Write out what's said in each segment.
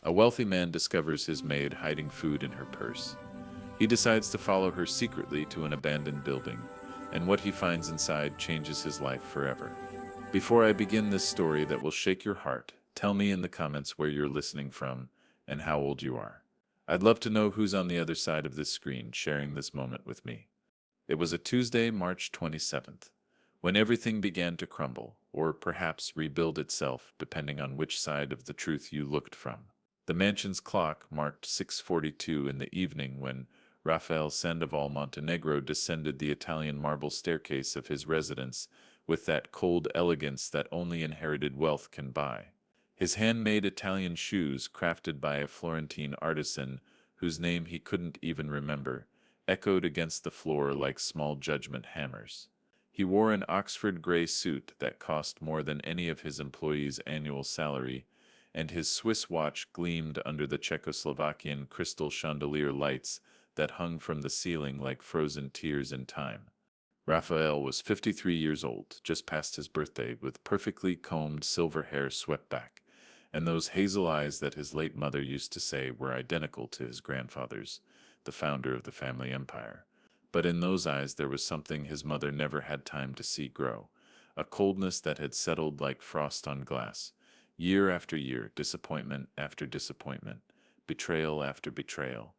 A wealthy man discovers his maid hiding food in her purse. He decides to follow her secretly to an abandoned building, and what he finds inside changes his life forever. Before I begin this story that will shake your heart, tell me in the comments where you're listening from and how old you are. I'd love to know who's on the other side of this screen sharing this moment with me. It was a Tuesday, March 27th, when everything began to crumble, or perhaps rebuild itself, depending on which side of the truth you looked from. The mansion's clock marked 6:42 in the evening when Rafael Sandoval Montenegro descended the Italian marble staircase of his residence with that cold elegance that only inherited wealth can buy. His handmade Italian shoes, crafted by a Florentine artisan whose name he couldn't even remember, echoed against the floor like small judgment hammers. He wore an Oxford gray suit that cost more than any of his employees' annual salary, and his Swiss watch gleamed under the Czechoslovakian crystal chandelier lights that hung from the ceiling like frozen tears in time. Raphael was 53 years old, just past his birthday, with perfectly combed silver hair swept back, and those hazel eyes that his late mother used to say were identical to his grandfather's, the founder of the family empire. But in those eyes there was something his mother never had time to see grow, a coldness that had settled like frost on glass. Year after year, disappointment after disappointment, betrayal after betrayal.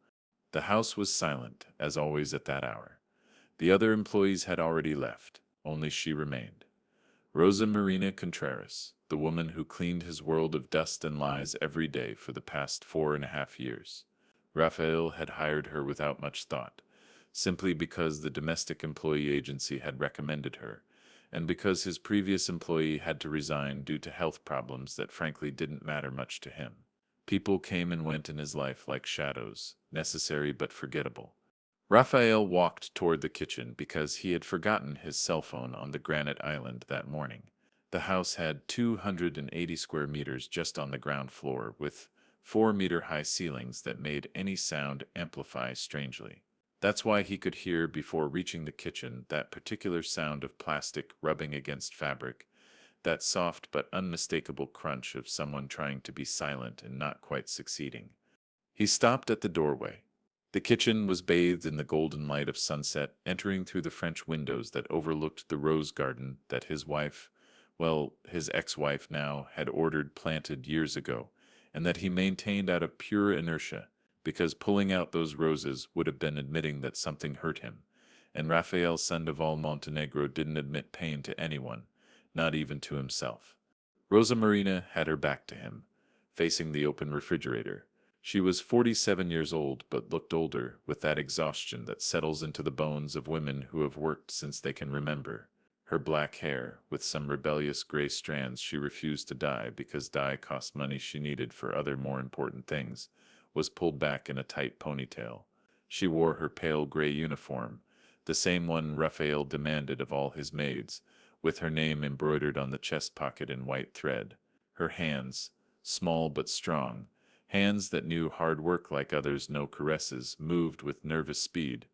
The house was silent, as always at that hour. The other employees had already left, only she remained. Rosa Marina Contreras, the woman who cleaned his world of dust and lies every day for the past 4.5 years. Raphael had hired her without much thought, simply because the domestic employee agency had recommended her, and because his previous employee had to resign due to health problems that frankly didn't matter much to him. People came and went in his life like shadows, necessary but forgettable. Raphael walked toward the kitchen because he had forgotten his cell phone on the granite island that morning. The house had 280 square meters just on the ground floor, with 4-meter-high ceilings that made any sound amplify strangely. That's why he could hear, before reaching the kitchen, that particular sound of plastic rubbing against fabric, that soft but unmistakable crunch of someone trying to be silent and not quite succeeding. He stopped at the doorway. The kitchen was bathed in the golden light of sunset, entering through the French windows that overlooked the rose garden that his wife, well, his ex-wife now, had ordered planted years ago, and that he maintained out of pure inertia, because pulling out those roses would have been admitting that something hurt him, and Rafael Sandoval Montenegro didn't admit pain to anyone, not even to himself. Rosa Marina had her back to him, facing the open refrigerator. She was 47 years old, but looked older, with that exhaustion that settles into the bones of women who have worked since they can remember. Her black hair, with some rebellious gray strands she refused to dye because dye cost money she needed for other more important things, was pulled back in a tight ponytail. She wore her pale gray uniform, the same one Raphael demanded of all his maids, with her name embroidered on the chest pocket in white thread. Her hands, small but strong, hands that knew hard work like others know caresses, moved with nervous speed.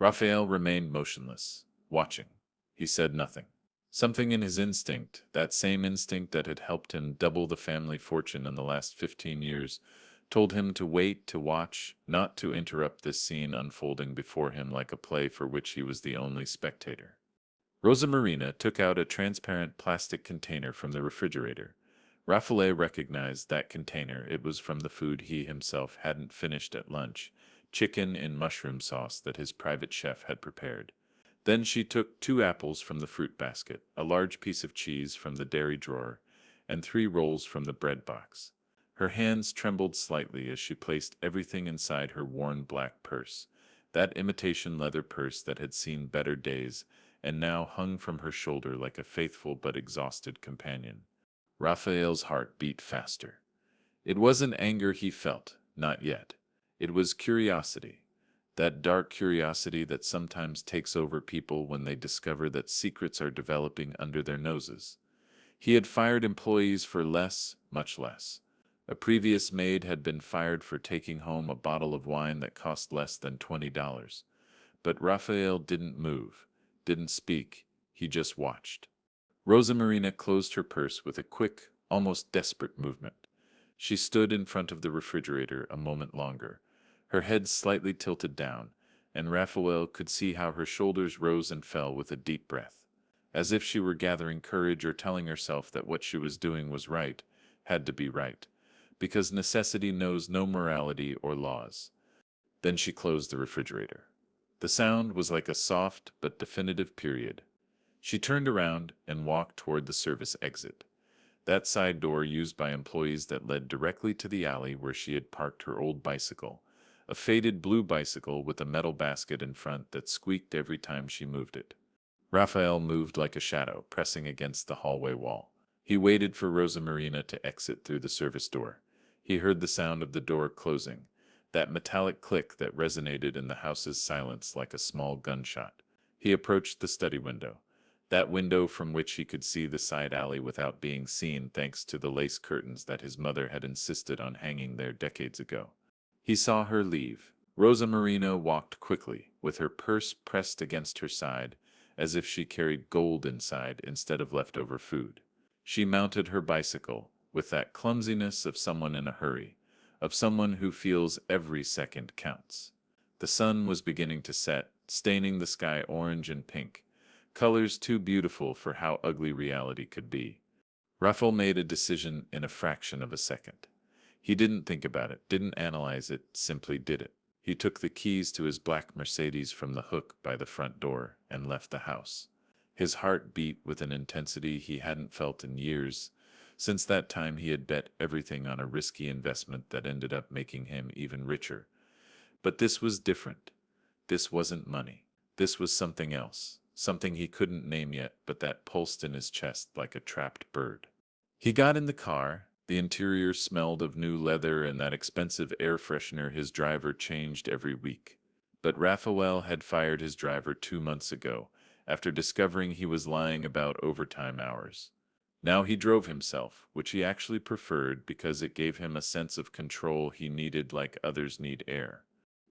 Raphael remained motionless, watching. He said nothing. Something in his instinct, that same instinct that had helped him double the family fortune in the last 15 years, told him to wait, to watch, not to interrupt this scene unfolding before him like a play for which he was the only spectator. Rosa Marina took out a transparent plastic container from the refrigerator. Raphael recognized that container. It was from the food he himself hadn't finished at lunch, chicken in mushroom sauce that his private chef had prepared. Then she took 2 apples from the fruit basket, a large piece of cheese from the dairy drawer, and 3 rolls from the bread box. Her hands trembled slightly as she placed everything inside her worn black purse, that imitation leather purse that had seen better days and now hung from her shoulder like a faithful but exhausted companion. Raphael's heart beat faster. It wasn't anger he felt, not yet. It was curiosity, that dark curiosity that sometimes takes over people when they discover that secrets are developing under their noses. He had fired employees for less, much less. A previous maid had been fired for taking home a bottle of wine that cost less than $20. But Raphael didn't move, didn't speak, he just watched. Rosa Marina closed her purse with a quick, almost desperate movement. She stood in front of the refrigerator a moment longer, her head slightly tilted down, and Raphael could see how her shoulders rose and fell with a deep breath, as if she were gathering courage or telling herself that what she was doing was right, had to be right, because necessity knows no morality or laws. Then she closed the refrigerator. The sound was like a soft but definitive period. She turned around and walked toward the service exit, that side door used by employees that led directly to the alley where she had parked her old bicycle, a faded blue bicycle with a metal basket in front that squeaked every time she moved it. Raphael moved like a shadow, pressing against the hallway wall. He waited for Rosa Marina to exit through the service door. He heard the sound of the door closing, that metallic click that resonated in the house's silence like a small gunshot. He approached the study window, that window from which he could see the side alley without being seen thanks to the lace curtains that his mother had insisted on hanging there decades ago. He saw her leave. Rosa Marina walked quickly, with her purse pressed against her side, as if she carried gold inside instead of leftover food. She mounted her bicycle, with that clumsiness of someone in a hurry, of someone who feels every second counts. The sun was beginning to set, staining the sky orange and pink, colors too beautiful for how ugly reality could be. Raphael made a decision in a fraction of a second. He didn't think about it, didn't analyze it, simply did it. He took the keys to his black Mercedes from the hook by the front door and left the house. His heart beat with an intensity he hadn't felt in years. Since that time he had bet everything on a risky investment that ended up making him even richer. But this was different. This wasn't money. This was something else, something he couldn't name yet, but that pulsed in his chest like a trapped bird. He got in the car. The interior smelled of new leather and that expensive air freshener his driver changed every week. But Raphael had fired his driver 2 months ago, after discovering he was lying about overtime hours. Now he drove himself, which he actually preferred because it gave him a sense of control he needed like others need air.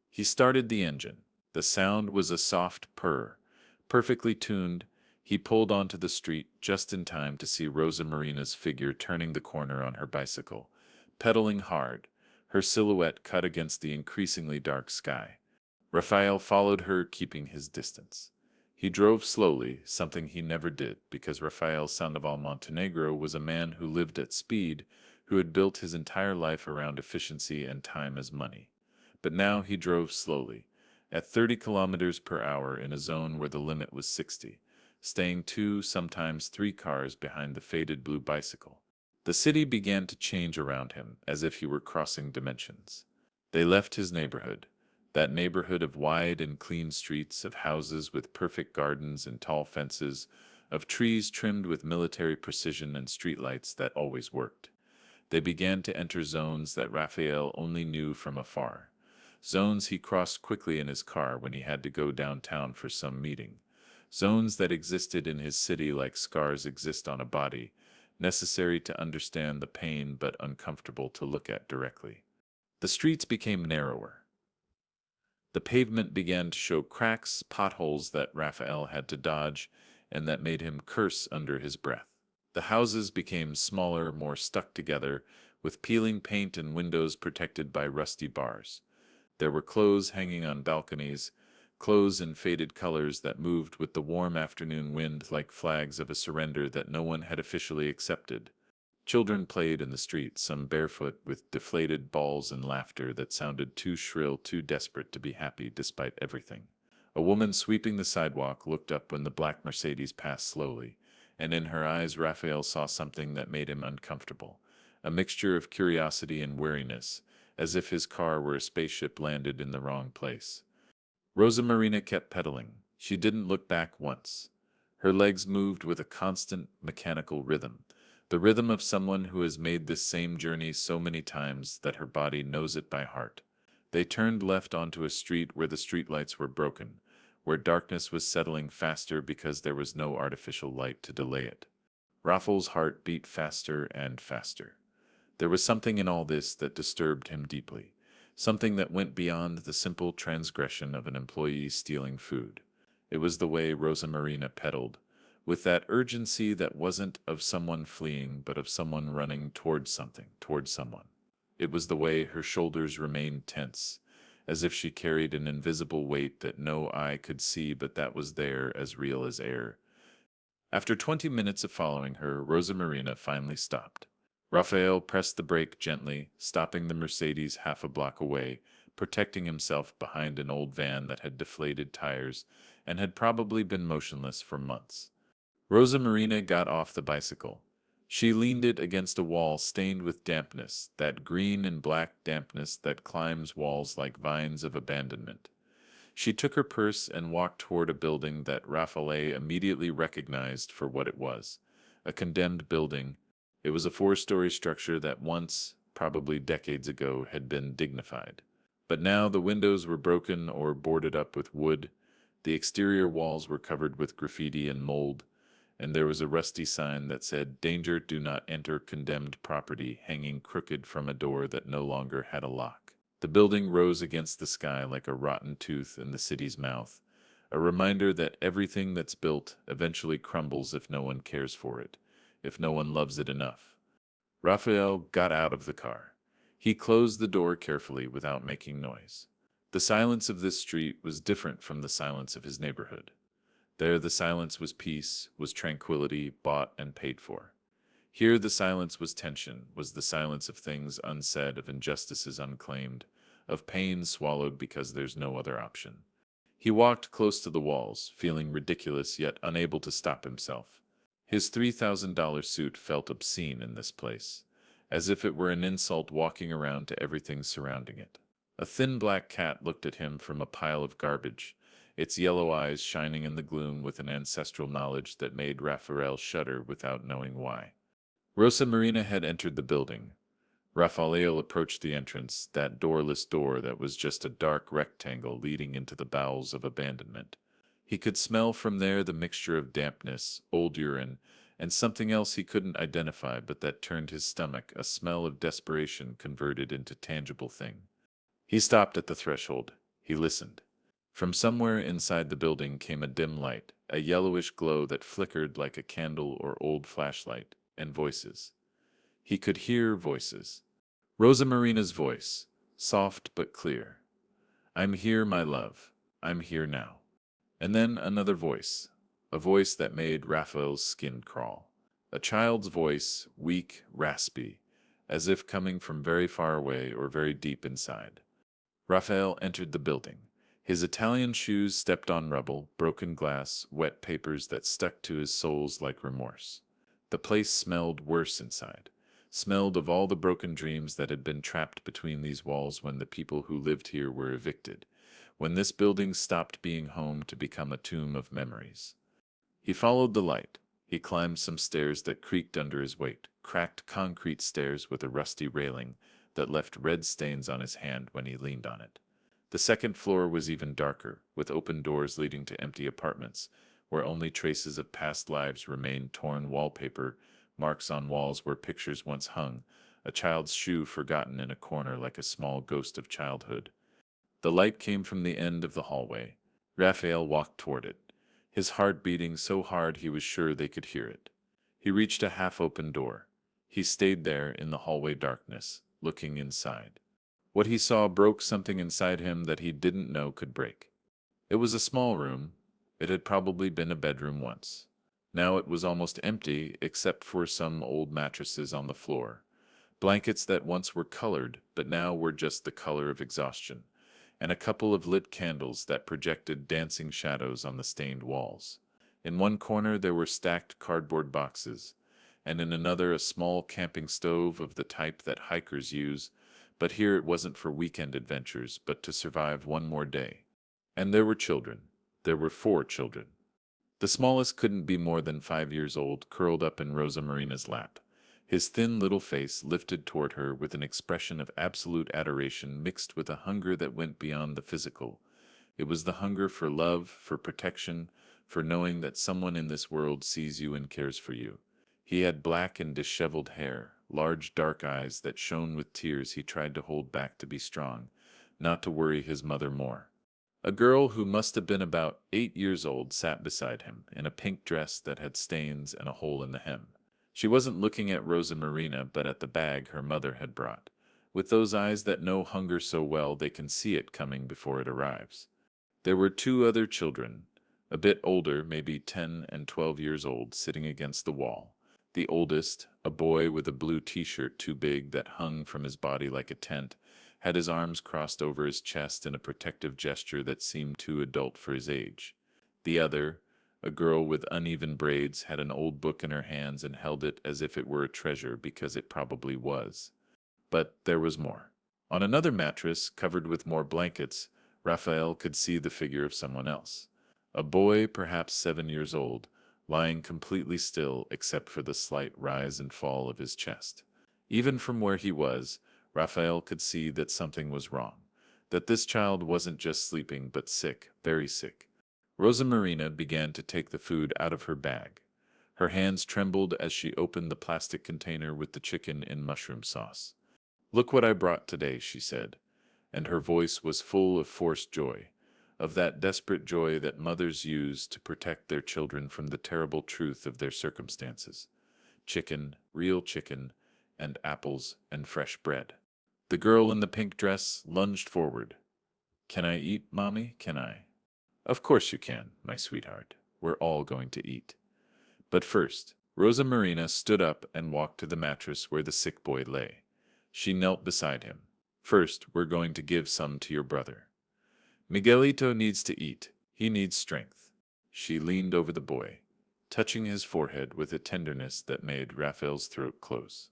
He started the engine. The sound was a soft purr, perfectly tuned. He pulled onto the street just in time to see Rosa Marina's figure turning the corner on her bicycle, pedaling hard, her silhouette cut against the increasingly dark sky. Raphael followed her, keeping his distance. He drove slowly, something he never did, because Rafael Sandoval Montenegro was a man who lived at speed, who had built his entire life around efficiency and time as money. But now he drove slowly, at 30 kilometers per hour in a zone where the limit was 60, staying 2, sometimes 3 cars behind the faded blue bicycle. The city began to change around him, as if he were crossing dimensions. They left his neighborhood, that neighborhood of wide and clean streets, of houses with perfect gardens and tall fences, of trees trimmed with military precision and streetlights that always worked. They began to enter zones that Raphael only knew from afar, zones he crossed quickly in his car when he had to go downtown for some meeting, zones that existed in his city like scars exist on a body, necessary to understand the pain but uncomfortable to look at directly. The streets became narrower. The pavement began to show cracks, potholes that Raphael had to dodge, and that made him curse under his breath. The houses became smaller, more stuck together, with peeling paint and windows protected by rusty bars. There were clothes hanging on balconies, clothes in faded colors that moved with the warm afternoon wind like flags of a surrender that no one had officially accepted. Children played in the street, some barefoot, with deflated balls and laughter that sounded too shrill, too desperate to be happy despite everything. A woman sweeping the sidewalk looked up when the black Mercedes passed slowly, and in her eyes Raphael saw something that made him uncomfortable, a mixture of curiosity and weariness, as if his car were a spaceship landed in the wrong place. Rosa Marina kept pedaling. She didn't look back once. Her legs moved with a constant, mechanical rhythm, the rhythm of someone who has made this same journey so many times that her body knows it by heart. They turned left onto a street where the streetlights were broken, where darkness was settling faster because there was no artificial light to delay it. Raphael's heart beat faster and faster. There was something in all this that disturbed him deeply, something that went beyond the simple transgression of an employee stealing food. It was the way Rosa Marina pedaled, with that urgency that wasn't of someone fleeing but of someone running towards something, towards someone. It was the way her shoulders remained tense, as if she carried an invisible weight that no eye could see but that was there as real as air. After 20 minutes of following her, Rosa Marina finally stopped. Raphael pressed the brake gently, stopping the Mercedes half a block away, protecting himself behind an old van that had deflated tires and had probably been motionless for months. Rosa Marina got off the bicycle. She leaned it against a wall stained with dampness, that green and black dampness that climbs walls like vines of abandonment. She took her purse and walked toward a building that Raphael immediately recognized for what it was, a condemned building. It was a four-story structure that once, probably decades ago, had been dignified. But now the windows were broken or boarded up with wood, the exterior walls were covered with graffiti and mold, and there was a rusty sign that said, "Danger, do not enter condemned property," hanging crooked from a door that no longer had a lock. The building rose against the sky like a rotten tooth in the city's mouth, a reminder that everything that's built eventually crumbles if no one cares for it, if no one loves it enough. Raphael got out of the car. He closed the door carefully without making noise. The silence of this street was different from the silence of his neighborhood. There the silence was peace, was tranquility, bought and paid for. Here the silence was tension, was the silence of things unsaid, of injustices unclaimed, of pain swallowed because there's no other option. He walked close to the walls, feeling ridiculous yet unable to stop himself. His $3,000 suit felt obscene in this place, as if it were an insult walking around to everything surrounding it. A thin black cat looked at him from a pile of garbage, its yellow eyes shining in the gloom with an ancestral knowledge that made Raphael shudder without knowing why. Rosa Marina had entered the building. Raphael approached the entrance, that doorless door that was just a dark rectangle leading into the bowels of abandonment. He could smell from there the mixture of dampness, old urine, and something else he couldn't identify but that turned his stomach, a smell of desperation converted into tangible thing. He stopped at the threshold. He listened. From somewhere inside the building came a dim light, a yellowish glow that flickered like a candle or old flashlight, and voices. He could hear voices. Rosa Marina's voice, soft but clear. "I'm here, my love. I'm here now." And then another voice, a voice that made Raphael's skin crawl. A child's voice, weak, raspy, as if coming from very far away or very deep inside. Raphael entered the building. His Italian shoes stepped on rubble, broken glass, wet papers that stuck to his soles like remorse. The place smelled worse inside, smelled of all the broken dreams that had been trapped between these walls when the people who lived here were evicted, when this building stopped being home to become a tomb of memories. He followed the light. He climbed some stairs that creaked under his weight, cracked concrete stairs with a rusty railing that left red stains on his hand when he leaned on it. The second floor was even darker, with open doors leading to empty apartments, where only traces of past lives remained, torn wallpaper, marks on walls where pictures once hung, a child's shoe forgotten in a corner like a small ghost of childhood. The light came from the end of the hallway. Raphael walked toward it, his heart beating so hard he was sure they could hear it. He reached a half-open door. He stayed there in the hallway darkness, looking inside. What he saw broke something inside him that he didn't know could break. It was a small room. It had probably been a bedroom once. Now it was almost empty except for some old mattresses on the floor, blankets that once were colored but now were just the color of exhaustion, and a couple of lit candles that projected dancing shadows on the stained walls. In one corner there were stacked cardboard boxes, and in another a small camping stove of the type that hikers use, but here it wasn't for weekend adventures, but to survive one more day. And there were children. There were 4 children. The smallest couldn't be more than 5 years old, curled up in Rosa Marina's lap, his thin little face lifted toward her with an expression of absolute adoration mixed with a hunger that went beyond the physical. It was the hunger for love, for protection, for knowing that someone in this world sees you and cares for you. He had black and disheveled hair, large dark eyes that shone with tears he tried to hold back to be strong, not to worry his mother more. A girl who must have been about 8 years old sat beside him, in a pink dress that had stains and a hole in the hem. She wasn't looking at Rosa Marina but at the bag her mother had brought, with those eyes that know hunger so well they can see it coming before it arrives. There were two other children, a bit older, maybe 10 and 12 years old, sitting against the wall. The oldest, a boy with a blue t-shirt too big that hung from his body like a tent, had his arms crossed over his chest in a protective gesture that seemed too adult for his age. The other, a girl with uneven braids, had an old book in her hands and held it as if it were a treasure because it probably was. But there was more. On another mattress, covered with more blankets, Raphael could see the figure of someone else. A boy, perhaps 7 years old, lying completely still except for the slight rise and fall of his chest. Even from where he was, Raphael could see that something was wrong, that this child wasn't just sleeping but sick, very sick. Rosa Marina began to take the food out of her bag. Her hands trembled as she opened the plastic container with the chicken in mushroom sauce. "Look what I brought today," she said, and her voice was full of forced joy, of that desperate joy that mothers use to protect their children from the terrible truth of their circumstances. Chicken, real chicken, and apples and fresh bread. The girl in the pink dress lunged forward. "Can I eat, Mommy? Can I?" "Of course you can, my sweetheart. We're all going to eat." But first, Rosa Marina stood up and walked to the mattress where the sick boy lay. She knelt beside him. "First, we're going to give some to your brother. Miguelito needs to eat. He needs strength." She leaned over the boy, touching his forehead with a tenderness that made Raphael's throat close.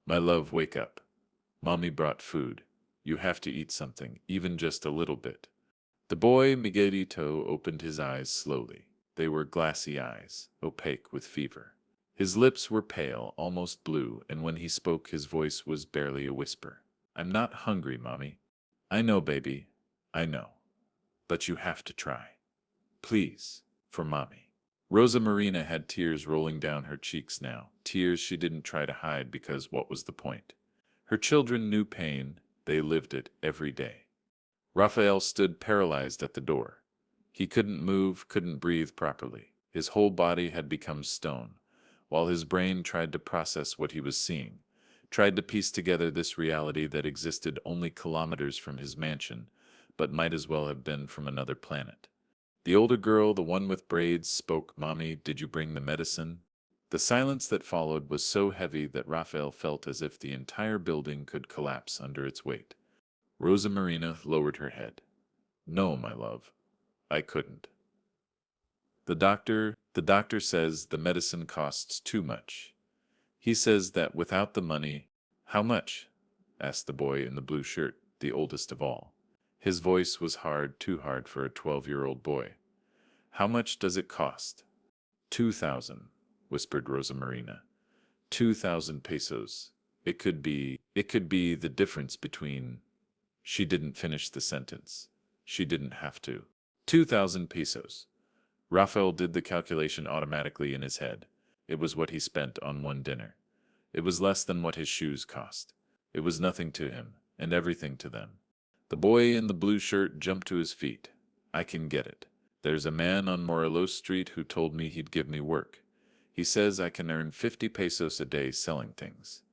"My love, wake up. Mommy brought food. You have to eat something, even just a little bit." The boy Miguelito opened his eyes slowly. They were glassy eyes, opaque with fever. His lips were pale, almost blue, and when he spoke his voice was barely a whisper. "I'm not hungry, Mommy." "I know, baby. I know. But you have to try. Please, for Mommy." Rosa Marina had tears rolling down her cheeks now, tears she didn't try to hide because what was the point? Her children knew pain. They lived it every day. Raphael stood paralyzed at the door. He couldn't move, couldn't breathe properly. His whole body had become stone, while his brain tried to process what he was seeing, tried to piece together this reality that existed only kilometers from his mansion, but might as well have been from another planet. The older girl, the one with braids, spoke. "Mommy, did you bring the medicine?" The silence that followed was so heavy that Raphael felt as if the entire building could collapse under its weight. Rosa Marina lowered her head. "No, my love, I couldn't. The doctor says the medicine costs too much. He says that without the money—" "How much?" asked the boy in the blue shirt, the oldest of all. His voice was hard, too hard for a 12-year-old boy. "How much does it cost?" 2,000, whispered Rosa Marina. 2,000 pesos. It could be the difference between— She didn't finish the sentence. She didn't have to. 2,000 pesos. Raphael did the calculation automatically in his head. It was what he spent on one dinner. It was less than what his shoes cost. It was nothing to him, and everything to them. The boy in the blue shirt jumped to his feet. "I can get it. There's a man on Morelos Street who told me he'd give me work. He says I can earn 50 pesos a day selling things."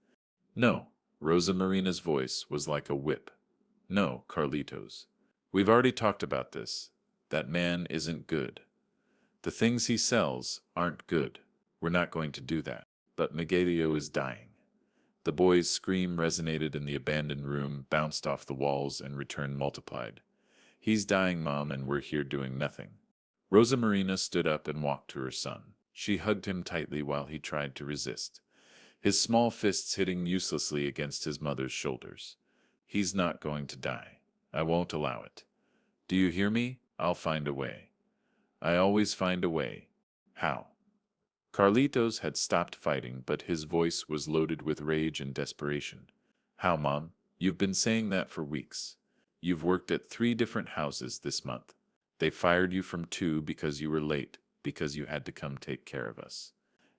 "No." Rosa Marina's voice was like a whip. "No, Carlitos. We've already talked about this. That man isn't good. The things he sells aren't good. We're not going to do that. But Miguelio is dying." The boy's scream resonated in the abandoned room, bounced off the walls, and returned multiplied. "He's dying, Mom, and we're here doing nothing." Rosa Marina stood up and walked to her son. She hugged him tightly while he tried to resist, his small fists hitting uselessly against his mother's shoulders. "He's not going to die. I won't allow it. Do you hear me? I'll find a way. I always find a way." "How?" Carlitos had stopped fighting, but his voice was loaded with rage and desperation. "How, Mom? You've been saying that for weeks. You've worked at 3 different houses this month. They fired you from 2 because you were late, because you had to come take care of us.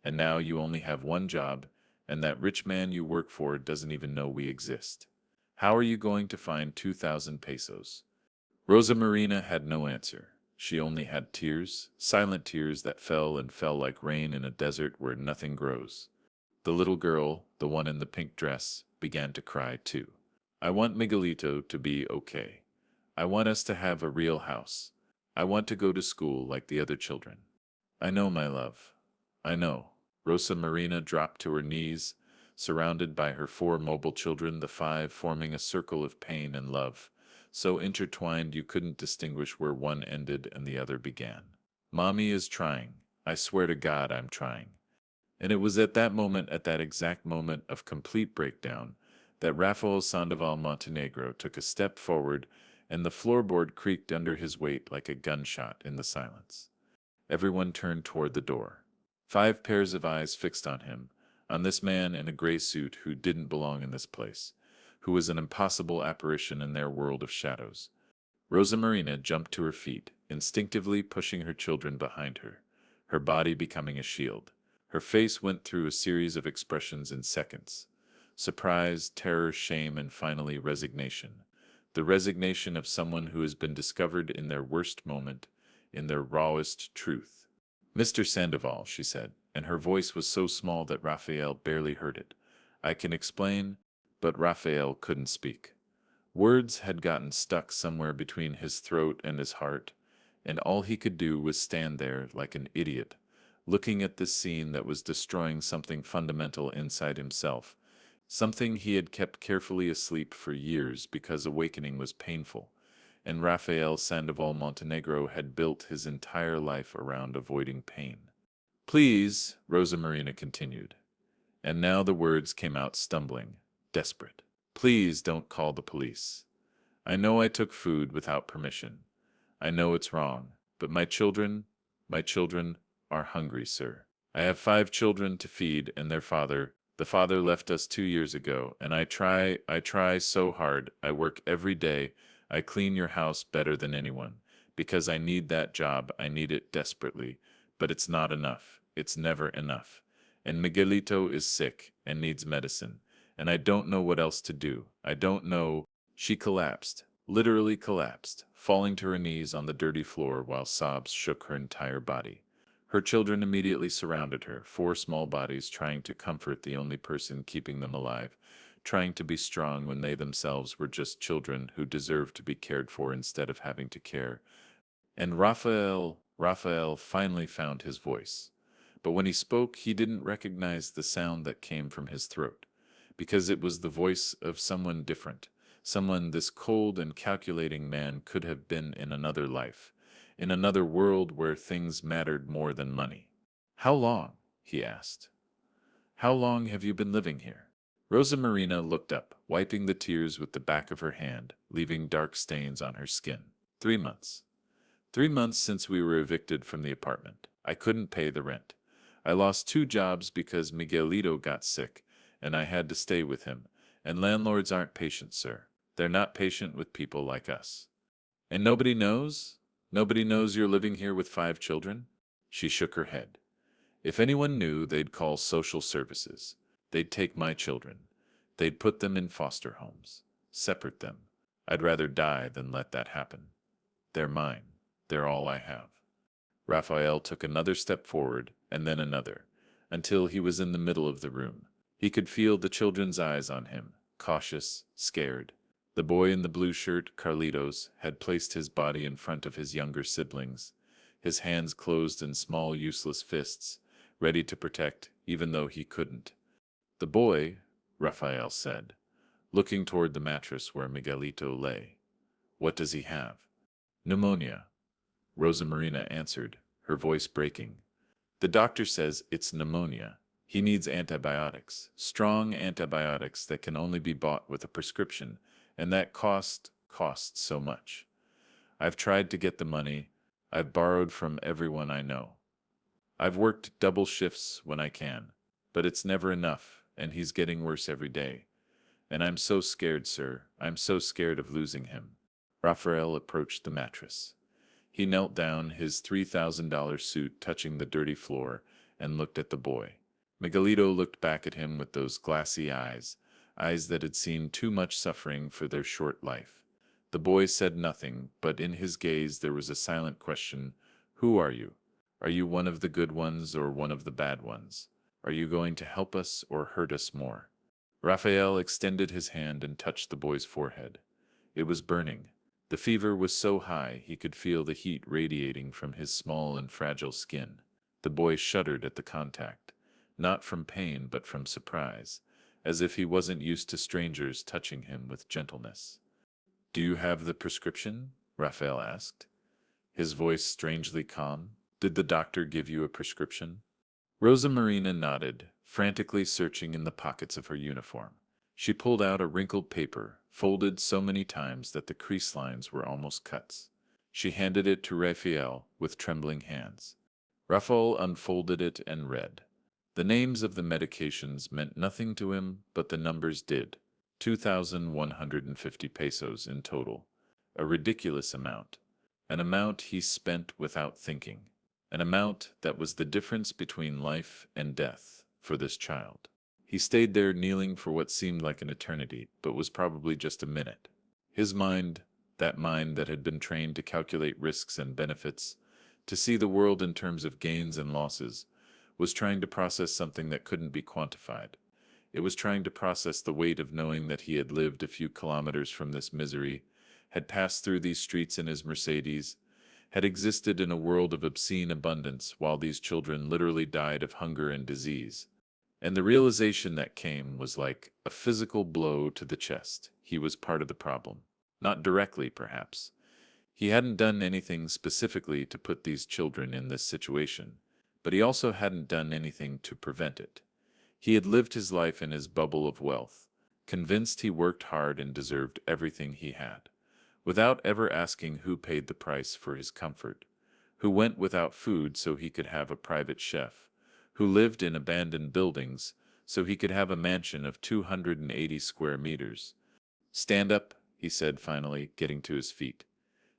And now you only have one job, and that rich man you work for doesn't even know we exist. How are you going to find 2,000 pesos? Rosa Marina had no answer. She only had tears, silent tears that fell and fell like rain in a desert where nothing grows. The little girl, the one in the pink dress, began to cry too. I want Miguelito to be okay. I want us to have a real house. I want to go to school like the other children. I know, my love. I know. Rosa Marina dropped to her knees, surrounded by her four mobile children, the five forming a circle of pain and love, so intertwined you couldn't distinguish where one ended and the other began. Mommy is trying. I swear to God I'm trying. And it was at that moment, at that exact moment of complete breakdown, that Rafael Sandoval Montenegro took a step forward and the floorboard creaked under his weight like a gunshot in the silence. Everyone turned toward the door. 5 pairs of eyes fixed on him, on this man in a gray suit who didn't belong in this place, who was an impossible apparition in their world of shadows. Rosa Marina jumped to her feet, instinctively pushing her children behind her, her body becoming a shield. Her face went through a series of expressions in seconds: surprise, terror, shame, and finally resignation. The resignation of someone who has been discovered in their worst moment, in their rawest truth. Mr. Sandoval, she said, and her voice was so small that Raphael barely heard it. I can explain, but Raphael couldn't speak. Words had gotten stuck somewhere between his throat and his heart, and all he could do was stand there like an idiot, looking at this scene that was destroying something fundamental inside himself, something he had kept carefully asleep for years because awakening was painful, and Rafael Sandoval Montenegro had built his entire life around avoiding pain. Please, Rosa Marina continued, and now the words came out stumbling, desperate. Please don't call the police. I know I took food without permission. I know it's wrong, but my children are hungry, sir. I have 5 children to feed and the father left us 2 years ago, and I try so hard. I work every day. I clean your house better than anyone, because I need that job. I need it desperately, but it's not enough. It's never enough. And Miguelito is sick and needs medicine, and I don't know what else to do. I don't know. She collapsed, literally collapsed, falling to her knees on the dirty floor while sobs shook her entire body. Her children immediately surrounded her, 4 small bodies trying to comfort the only person keeping them alive, trying to be strong when they themselves were just children who deserved to be cared for instead of having to care. And Raphael finally found his voice. But when he spoke, he didn't recognize the sound that came from his throat, because it was the voice of someone different, someone this cold and calculating man could have been in another life, in another world where things mattered more than money. How long? He asked. How long have you been living here? Rosa Marina looked up, wiping the tears with the back of her hand, leaving dark stains on her skin. 3 months. 3 months since we were evicted from the apartment. I couldn't pay the rent. I lost 2 jobs because Miguelito got sick, and I had to stay with him. And landlords aren't patient, sir. They're not patient with people like us. And nobody knows? Nobody knows you're living here with 5 children? She shook her head. If anyone knew, they'd call social services. They'd take my children. They'd put them in foster homes. Separate them. I'd rather die than let that happen. They're mine. They're all I have. Raphael took another step forward, and then another, until he was in the middle of the room. He could feel the children's eyes on him, cautious, scared. The boy in the blue shirt, Carlitos, had placed his body in front of his younger siblings, his hands closed in small, useless fists, ready to protect, even though he couldn't. The boy, Raphael said, looking toward the mattress where Miguelito lay. What does he have? Pneumonia, Rosa Marina answered, her voice breaking. The doctor says it's pneumonia. He needs antibiotics, strong antibiotics that can only be bought with a prescription, and that costs so much. I've tried to get the money. I've borrowed from everyone I know. I've worked double shifts when I can, but it's never enough, and he's getting worse every day. And I'm so scared, sir. I'm so scared of losing him. Raphael approached the mattress. He knelt down, his $3,000 suit touching the dirty floor, and looked at the boy. Miguelito looked back at him with those glassy eyes, eyes that had seen too much suffering for their short life. The boy said nothing, but in his gaze there was a silent question. Who are you? Are you one of the good ones or one of the bad ones? Are you going to help us or hurt us more? Raphael extended his hand and touched the boy's forehead. It was burning. The fever was so high he could feel the heat radiating from his small and fragile skin. The boy shuddered at the contact, not from pain but from surprise, as if he wasn't used to strangers touching him with gentleness. "Do you have the prescription?" Raphael asked, his voice strangely calm. "Did the doctor give you a prescription?" Rosa Marina nodded, frantically searching in the pockets of her uniform. She pulled out a wrinkled paper, folded so many times that the crease lines were almost cuts. She handed it to Raphael with trembling hands. Raphael unfolded it and read. The names of the medications meant nothing to him, but the numbers did. 2,150 pesos in total. A ridiculous amount. An amount he spent without thinking. An amount that was the difference between life and death for this child. He stayed there kneeling for what seemed like an eternity, but was probably just a minute. His mind, that mind that had been trained to calculate risks and benefits, to see the world in terms of gains and losses, was trying to process something that couldn't be quantified. It was trying to process the weight of knowing that he had lived a few kilometers from this misery, had passed through these streets in his Mercedes, had existed in a world of obscene abundance while these children literally died of hunger and disease. And the realization that came was like a physical blow to the chest. He was part of the problem. Not directly, perhaps. He hadn't done anything specifically to put these children in this situation, but he also hadn't done anything to prevent it. He had lived his life in his bubble of wealth, convinced he worked hard and deserved everything he had, without ever asking who paid the price for his comfort, who went without food so he could have a private chef, who lived in abandoned buildings so he could have a mansion of 280 square meters. "Stand up," he said finally, getting to his feet.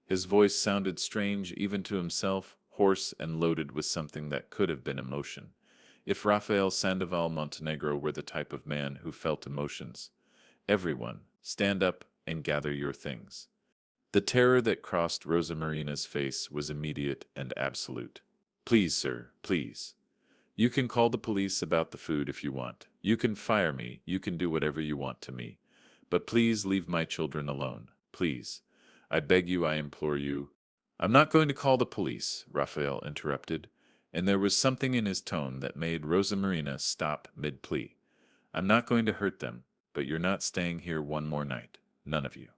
His voice sounded strange even to himself, hoarse and loaded with something that could have been emotion. If Rafael Sandoval Montenegro were the type of man who felt emotions. "Everyone, stand up and gather your things." The terror that crossed Rosa Marina's face was immediate and absolute. "Please, sir, please. You can call the police about the food if you want. You can fire me, you can do whatever you want to me. But please leave my children alone. Please. I beg you, I implore you." "I'm not going to call the police," Raphael interrupted, and there was something in his tone that made Rosa Marina stop mid-plea. "I'm not going to hurt them, but you're not staying here one more night. None of you."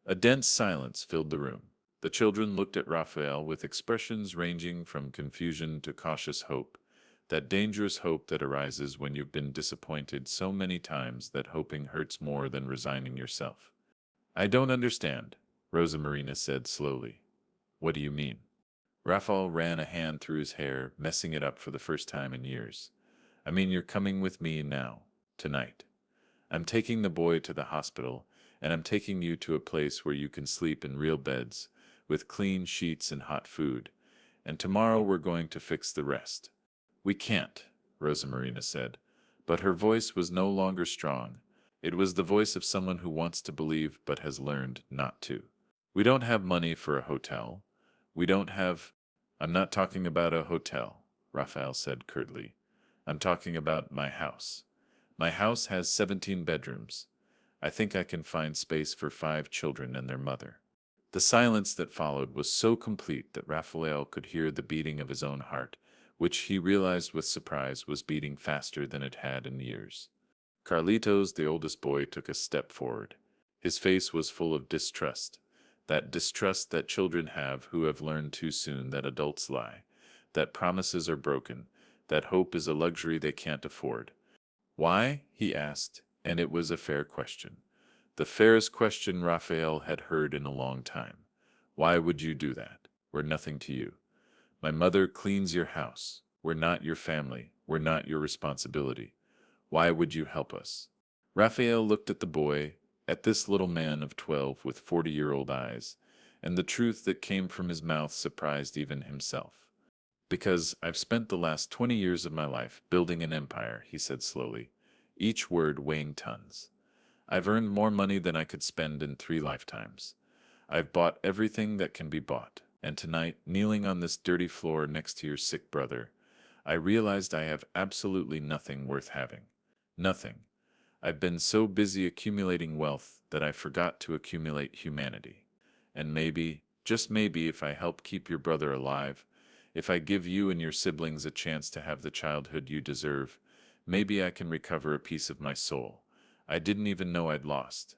A dense silence filled the room. The children looked at Raphael with expressions ranging from confusion to cautious hope, that dangerous hope that arises when you've been disappointed so many times that hoping hurts more than resigning yourself. "I don't understand," Rosa Marina said slowly. "What do you mean?" Raphael ran a hand through his hair, messing it up for the first time in years. "I mean you're coming with me now, tonight. I'm taking the boy to the hospital, and I'm taking you to a place where you can sleep in real beds, with clean sheets and hot food, and tomorrow we're going to fix the rest." "We can't," Rosa Marina said, but her voice was no longer strong. It was the voice of someone who wants to believe but has learned not to. "We don't have money for a hotel. We don't have—" "I'm not talking about a hotel," Raphael said curtly. "I'm talking about my house. My house has 17 bedrooms. I think I can find space for 5 children and their mother." The silence that followed was so complete that Raphael could hear the beating of his own heart, which he realized with surprise was beating faster than it had in years. Carlitos, the oldest boy, took a step forward. His face was full of distrust, that distrust that children have who have learned too soon that adults lie, that promises are broken, that hope is a luxury they can't afford. "Why?" he asked, and it was a fair question. The fairest question Raphael had heard in a long time. "Why would you do that? We're nothing to you. My mother cleans your house. We're not your family. We're not your responsibility. Why would you help us?" Raphael looked at the boy, at this little man of 12 with 40-year-old eyes, and the truth that came from his mouth surprised even himself. "Because I've spent the last 20 years of my life building an empire," he said slowly, each word weighing tons. "I've earned more money than I could spend in 3 lifetimes. I've bought everything that can be bought, and tonight, kneeling on this dirty floor next to your sick brother, I realized I have absolutely nothing worth having. Nothing. I've been so busy accumulating wealth that I forgot to accumulate humanity. And maybe, just maybe, if I help keep your brother alive, if I give you and your siblings a chance to have the childhood you deserve, maybe I can recover a piece of my soul I didn't even know I'd lost.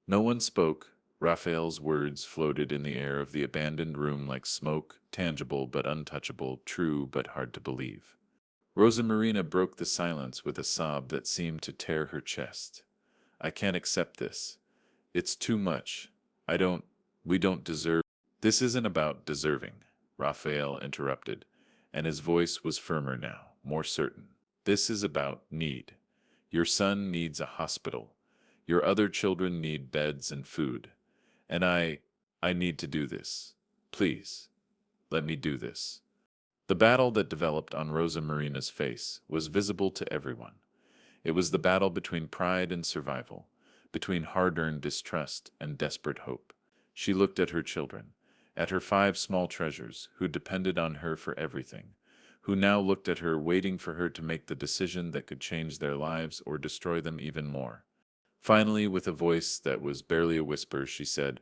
No one spoke. Raphael's words floated in the air of the abandoned room like smoke, tangible but untouchable, true but hard to believe. Rosa Marina broke the silence with a sob that seemed to tear her chest. I can't accept this. It's too much. I don't, we don't deserve. This isn't about deserving, Raphael interrupted, and his voice was firmer now, more certain. This is about need. Your son needs a hospital. Your other children need beds and food. And I need to do this. Please, let me do this. The battle that developed on Rosa Marina's face was visible to everyone. It was the battle between pride and survival, between hard-earned distrust and desperate hope. She looked at her children, at her 5 small treasures, who depended on her for everything, who now looked at her waiting for her to make the decision that could change their lives or destroy them even more. Finally, with a voice that was barely a whisper, she said,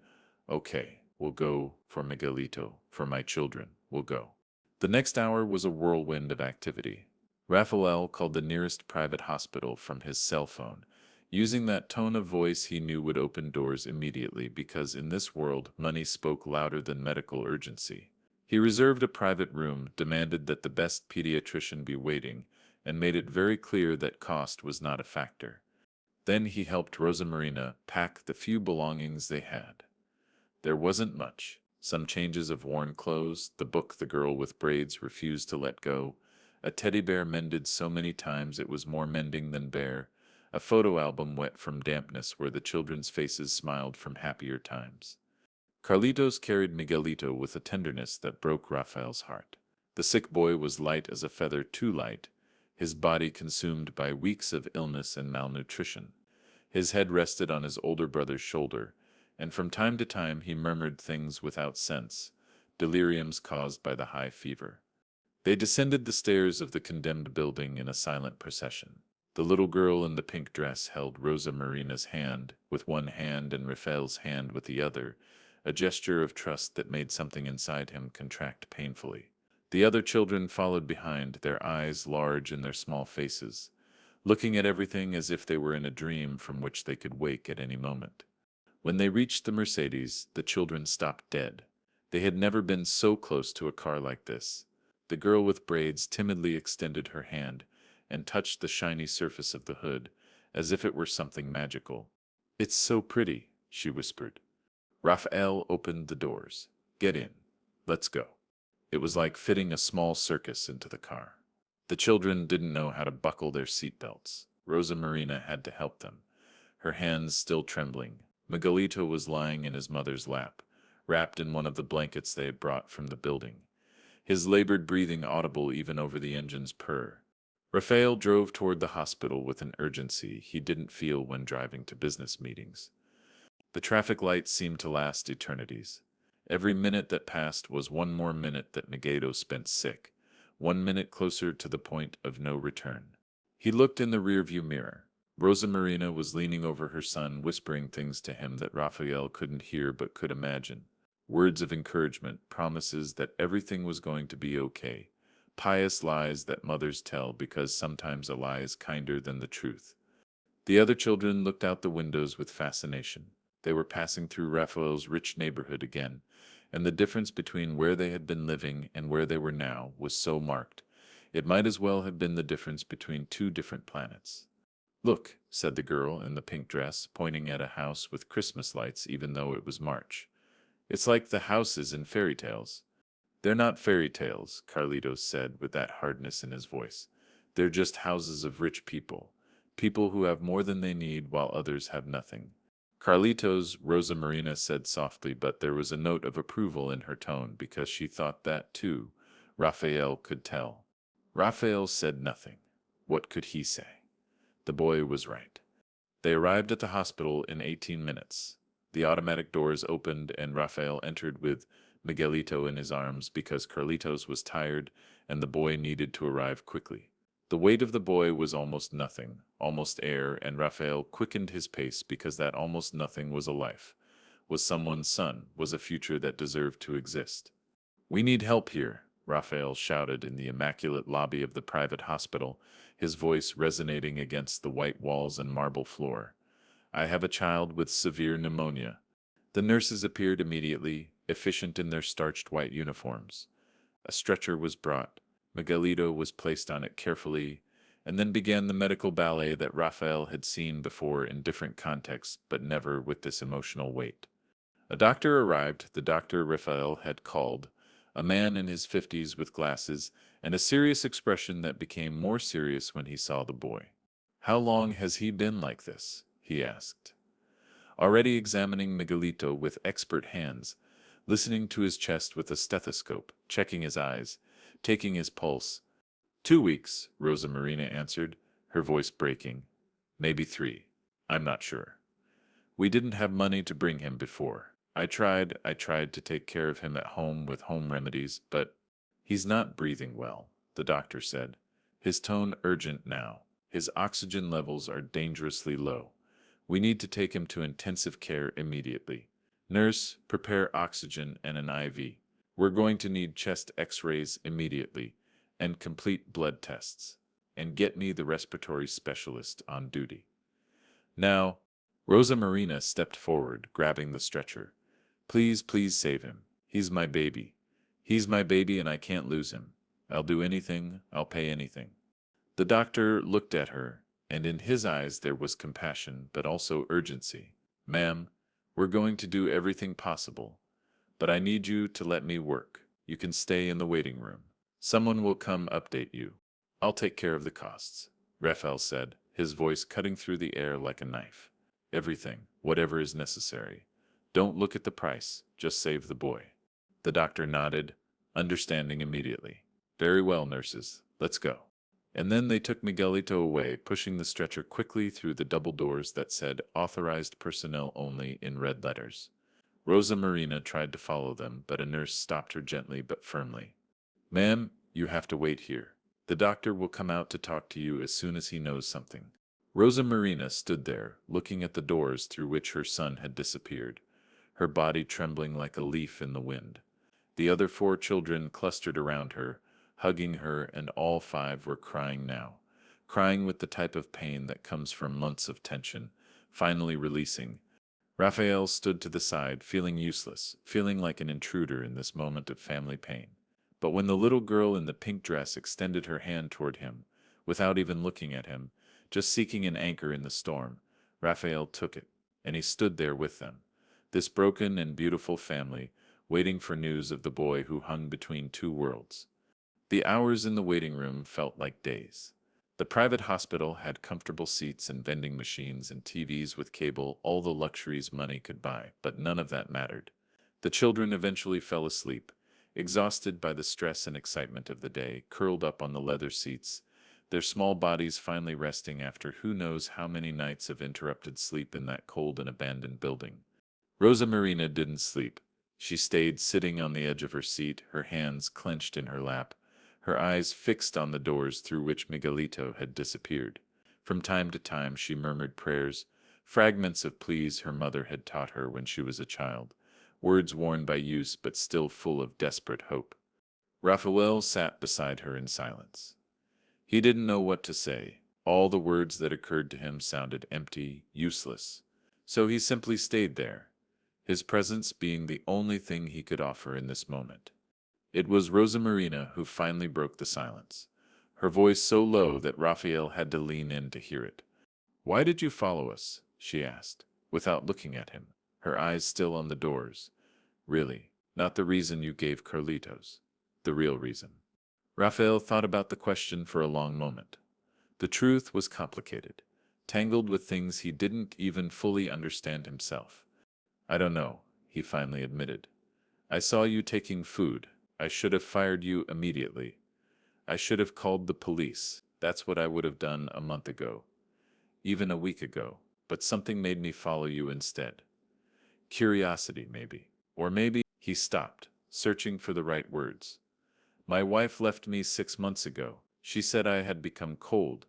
"Okay, we'll go for Miguelito, for my children, we'll go." The next hour was a whirlwind of activity. Raphael called the nearest private hospital from his cell phone, using that tone of voice he knew would open doors immediately because in this world money spoke louder than medical urgency. He reserved a private room, demanded that the best pediatrician be waiting, and made it very clear that cost was not a factor. Then he helped Rosa Marina pack the few belongings they had. There wasn't much. Some changes of worn clothes, the book the girl with braids refused to let go, a teddy bear mended so many times it was more mending than bare, a photo album wet from dampness where the children's faces smiled from happier times. Carlitos carried Miguelito with a tenderness that broke Raphael's heart. The sick boy was light as a feather, too light, his body consumed by weeks of illness and malnutrition. His head rested on his older brother's shoulder, and from time to time he murmured things without sense, deliriums caused by the high fever. They descended the stairs of the condemned building in a silent procession. The little girl in the pink dress held Rosa Marina's hand with one hand and Raphael's hand with the other, a gesture of trust that made something inside him contract painfully. The other children followed behind, their eyes large in their small faces, looking at everything as if they were in a dream from which they could wake at any moment. When they reached the Mercedes, the children stopped dead. They had never been so close to a car like this. The girl with braids timidly extended her hand and touched the shiny surface of the hood, as if it were something magical. "It's so pretty," she whispered. Raphael opened the doors. "Get in. Let's go." It was like fitting a small circus into the car. The children didn't know how to buckle their seatbelts. Rosa Marina had to help them, her hands still trembling. Miguelito was lying in his mother's lap, wrapped in one of the blankets they had brought from the building, his labored breathing audible even over the engine's purr. Raphael drove toward the hospital with an urgency he didn't feel when driving to business meetings. The traffic lights seemed to last eternities. Every minute that passed was one more minute that Miguelito spent sick, 1 minute closer to the point of no return. He looked in the rearview mirror. Rosa Marina was leaning over her son, whispering things to him that Raphael couldn't hear but could imagine. Words of encouragement, promises that everything was going to be okay. Pious lies that mothers tell because sometimes a lie is kinder than the truth. The other children looked out the windows with fascination. They were passing through Raphael's rich neighborhood again, and the difference between where they had been living and where they were now was so marked. It might as well have been the difference between 2 different planets. "Look," said the girl in the pink dress, pointing at a house with Christmas lights even though it was March. "It's like the houses in fairy tales." "They're not fairy tales," Carlitos said with that hardness in his voice. "They're just houses of rich people, people who have more than they need while others have nothing." "Carlitos," Rosa Marina said softly, but there was a note of approval in her tone because she thought that, too, Raphael could tell. Raphael said nothing. What could he say? The boy was right. They arrived at the hospital in 18 minutes. The automatic doors opened and Raphael entered with Miguelito in his arms because Carlitos was tired and the boy needed to arrive quickly. The weight of the boy was almost nothing, almost air, and Raphael quickened his pace because that almost nothing was a life, was someone's son, was a future that deserved to exist. "We need help here," Raphael shouted in the immaculate lobby of the private hospital, his voice resonating against the white walls and marble floor. "I have a child with severe pneumonia." The nurses appeared immediately, efficient in their starched white uniforms. A stretcher was brought. Miguelito was placed on it carefully, and then began the medical ballet that Raphael had seen before in different contexts, but never with this emotional weight. A doctor arrived, the doctor Raphael had called, a man in his 50s with glasses and a serious expression that became more serious when he saw the boy. "How long has he been like this?" he asked. Already examining Miguelito with expert hands, listening to his chest with a stethoscope, checking his eyes, taking his pulse. "2 weeks," Rosa Marina answered, her voice breaking. "Maybe 3. I'm not sure. We didn't have money to bring him before. I tried to take care of him at home with home remedies, but he's not breathing well," the doctor said, his tone urgent now. "His oxygen levels are dangerously low. We need to take him to intensive care immediately. Nurse, prepare oxygen and an IV. We're going to need chest x-rays immediately, and complete blood tests. And get me the respiratory specialist on duty." Now, Rosa Marina stepped forward, grabbing the stretcher. "Please, please save him. He's my baby. He's my baby and I can't lose him. I'll do anything, I'll pay anything." The doctor looked at her, and in his eyes there was compassion, but also urgency. "Ma'am, we're going to do everything possible, but I need you to let me work. You can stay in the waiting room. Someone will come update you. I'll take care of the costs," Raphael said, his voice cutting through the air like a knife. "Everything, whatever is necessary. Don't look at the price, just save the boy." The doctor nodded, understanding immediately. "Very well, nurses, let's go." And then they took Miguelito away, pushing the stretcher quickly through the double doors that said "Authorized personnel only" in red letters. Rosa Marina tried to follow them, but a nurse stopped her gently but firmly. "Ma'am, you have to wait here. The doctor will come out to talk to you as soon as he knows something." Rosa Marina stood there, looking at the doors through which her son had disappeared, her body trembling like a leaf in the wind. The other 4 children clustered around her, hugging her, and all 5 were crying now, crying with the type of pain that comes from months of tension, finally releasing. Raphael stood to the side, feeling useless, feeling like an intruder in this moment of family pain. But when the little girl in the pink dress extended her hand toward him, without even looking at him, just seeking an anchor in the storm, Raphael took it, and he stood there with them, this broken and beautiful family, waiting for news of the boy who hung between 2 worlds. The hours in the waiting room felt like days. The private hospital had comfortable seats and vending machines and TVs with cable, all the luxuries money could buy, but none of that mattered. The children eventually fell asleep, exhausted by the stress and excitement of the day, curled up on the leather seats, their small bodies finally resting after who knows how many nights of interrupted sleep in that cold and abandoned building. Rosa Marina didn't sleep. She stayed sitting on the edge of her seat, her hands clenched in her lap, her eyes fixed on the doors through which Miguelito had disappeared. From time to time she murmured prayers, fragments of pleas her mother had taught her when she was a child, words worn by use but still full of desperate hope. Raphael sat beside her in silence. He didn't know what to say. All the words that occurred to him sounded empty, useless. So he simply stayed there, his presence being the only thing he could offer in this moment. It was Rosa Marina who finally broke the silence, her voice so low that Raphael had to lean in to hear it. "Why did you follow us?" she asked, without looking at him, her eyes still on the doors. "Really, not the reason you gave Carlitos. The real reason." Raphael thought about the question for a long moment. The truth was complicated, tangled with things he didn't even fully understand himself. "I don't know," he finally admitted. "I saw you taking food. I should have fired you immediately. I should have called the police. That's what I would have done a month ago, even a week ago, but something made me follow you instead. Curiosity, maybe. Or maybe—" He stopped, searching for the right words. "My wife left me 6 months ago. She said I had become cold.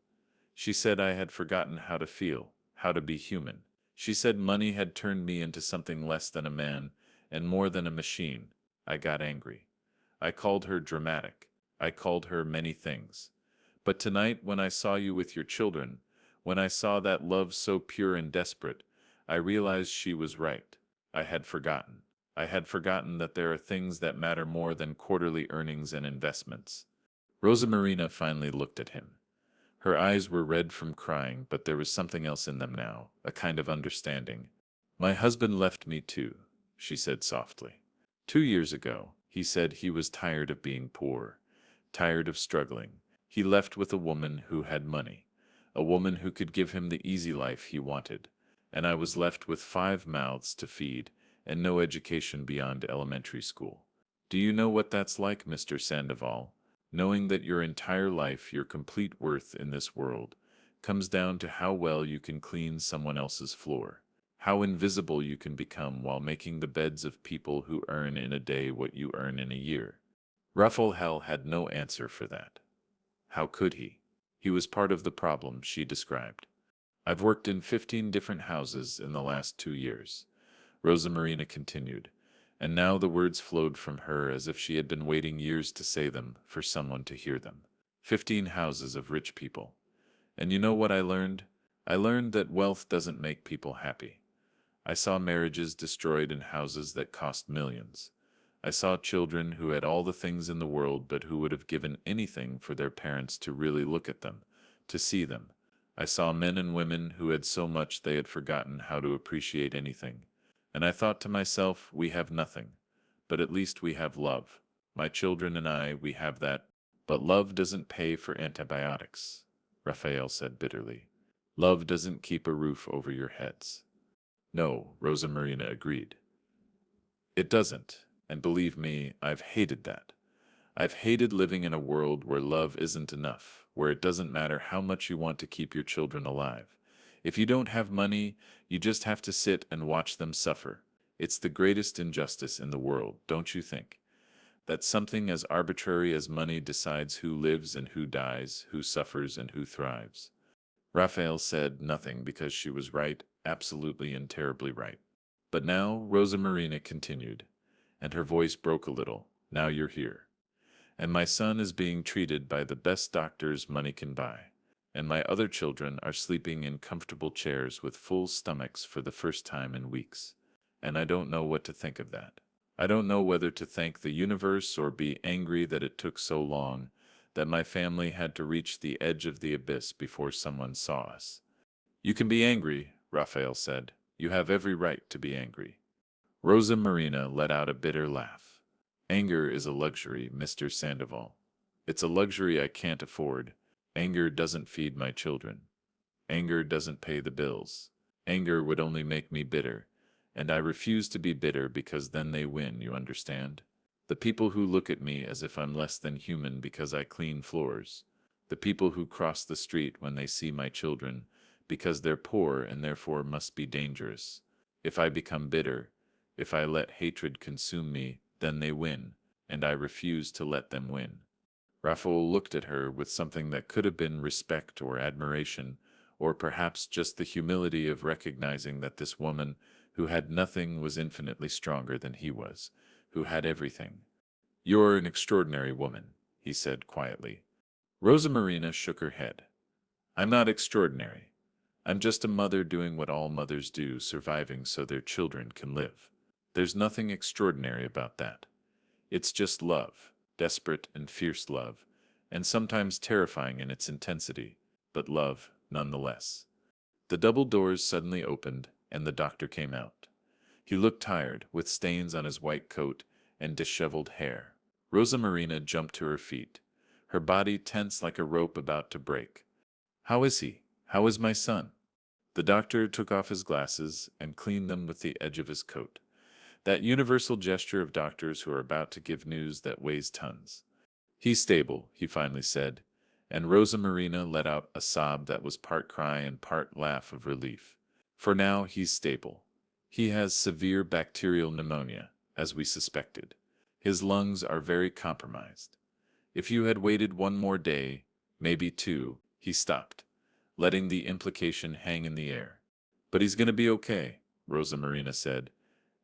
She said I had forgotten how to feel, how to be human. She said money had turned me into something less than a man and more than a machine. I got angry. I called her dramatic. I called her many things. But tonight, when I saw you with your children, when I saw that love so pure and desperate, I realized she was right. I had forgotten. I had forgotten that there are things that matter more than quarterly earnings and investments. Rosa Marina finally looked at him. Her eyes were red from crying, but there was something else in them now, a kind of understanding. My husband left me too, she said softly. 2 years ago, he said he was tired of being poor, tired of struggling. He left with a woman who had money, a woman who could give him the easy life he wanted, and I was left with 5 mouths to feed and no education beyond elementary school. Do you know what that's like, Mr. Sandoval? Knowing that your entire life, your complete worth in this world, comes down to how well you can clean someone else's floor, how invisible you can become while making the beds of people who earn in a day what you earn in a year. Raphael had no answer for that. How could he? He was part of the problem, she described. I've worked in 15 different houses in the last 2 years, Rosa Marina continued, and now the words flowed from her as if she had been waiting years to say them for someone to hear them. 15 houses of rich people. And you know what I learned? I learned that wealth doesn't make people happy. I saw marriages destroyed in houses that cost millions. I saw children who had all the things in the world but who would have given anything for their parents to really look at them, to see them. I saw men and women who had so much they had forgotten how to appreciate anything. And I thought to myself, we have nothing, but at least we have love. My children and I, we have that. But love doesn't pay for antibiotics, Raphael said bitterly. Love doesn't keep a roof over your heads. No, Rosa Marina agreed. It doesn't, and believe me, I've hated that. I've hated living in a world where love isn't enough, where it doesn't matter how much you want to keep your children alive. If you don't have money, you just have to sit and watch them suffer. It's the greatest injustice in the world, don't you think? That something as arbitrary as money decides who lives and who dies, who suffers and who thrives. Raphael said nothing because she was right, absolutely and terribly right. But now, Rosa Marina continued, and her voice broke a little, now you're here. And my son is being treated by the best doctors money can buy. And my other children are sleeping in comfortable chairs with full stomachs for the first time in weeks. And I don't know what to think of that. I don't know whether to thank the universe or be angry that it took so long, that my family had to reach the edge of the abyss before someone saw us. You can be angry, Raphael said. You have every right to be angry. Rosa Marina let out a bitter laugh. Anger is a luxury, Mr. Sandoval. It's a luxury I can't afford. Anger doesn't feed my children. Anger doesn't pay the bills. Anger would only make me bitter, and I refuse to be bitter because then they win, you understand? The people who look at me as if I'm less than human because I clean floors. The people who cross the street when they see my children because they're poor and therefore must be dangerous. If I become bitter, if I let hatred consume me, then they win, and I refuse to let them win. Raphael looked at her with something that could have been respect or admiration, or perhaps just the humility of recognizing that this woman who had nothing was infinitely stronger than he was, who had everything. You're an extraordinary woman, he said quietly. Rosa Marina shook her head. I'm not extraordinary. I'm just a mother doing what all mothers do, surviving so their children can live. There's nothing extraordinary about that. It's just love, desperate and fierce love, and sometimes terrifying in its intensity, but love nonetheless. The double doors suddenly opened, and the doctor came out. He looked tired, with stains on his white coat and disheveled hair. Rosa Marina jumped to her feet, her body tense like a rope about to break. How is he? How is my son? The doctor took off his glasses and cleaned them with the edge of his coat. That universal gesture of doctors who are about to give news that weighs tons. He's stable, he finally said, and Rosa Marina let out a sob that was part cry and part laugh of relief. For now, he's stable. He has severe bacterial pneumonia, as we suspected. His lungs are very compromised. If you had waited one more day, Maybe 2. He stopped, letting the implication hang in the air. But he's gonna be okay, Rosa Marina said,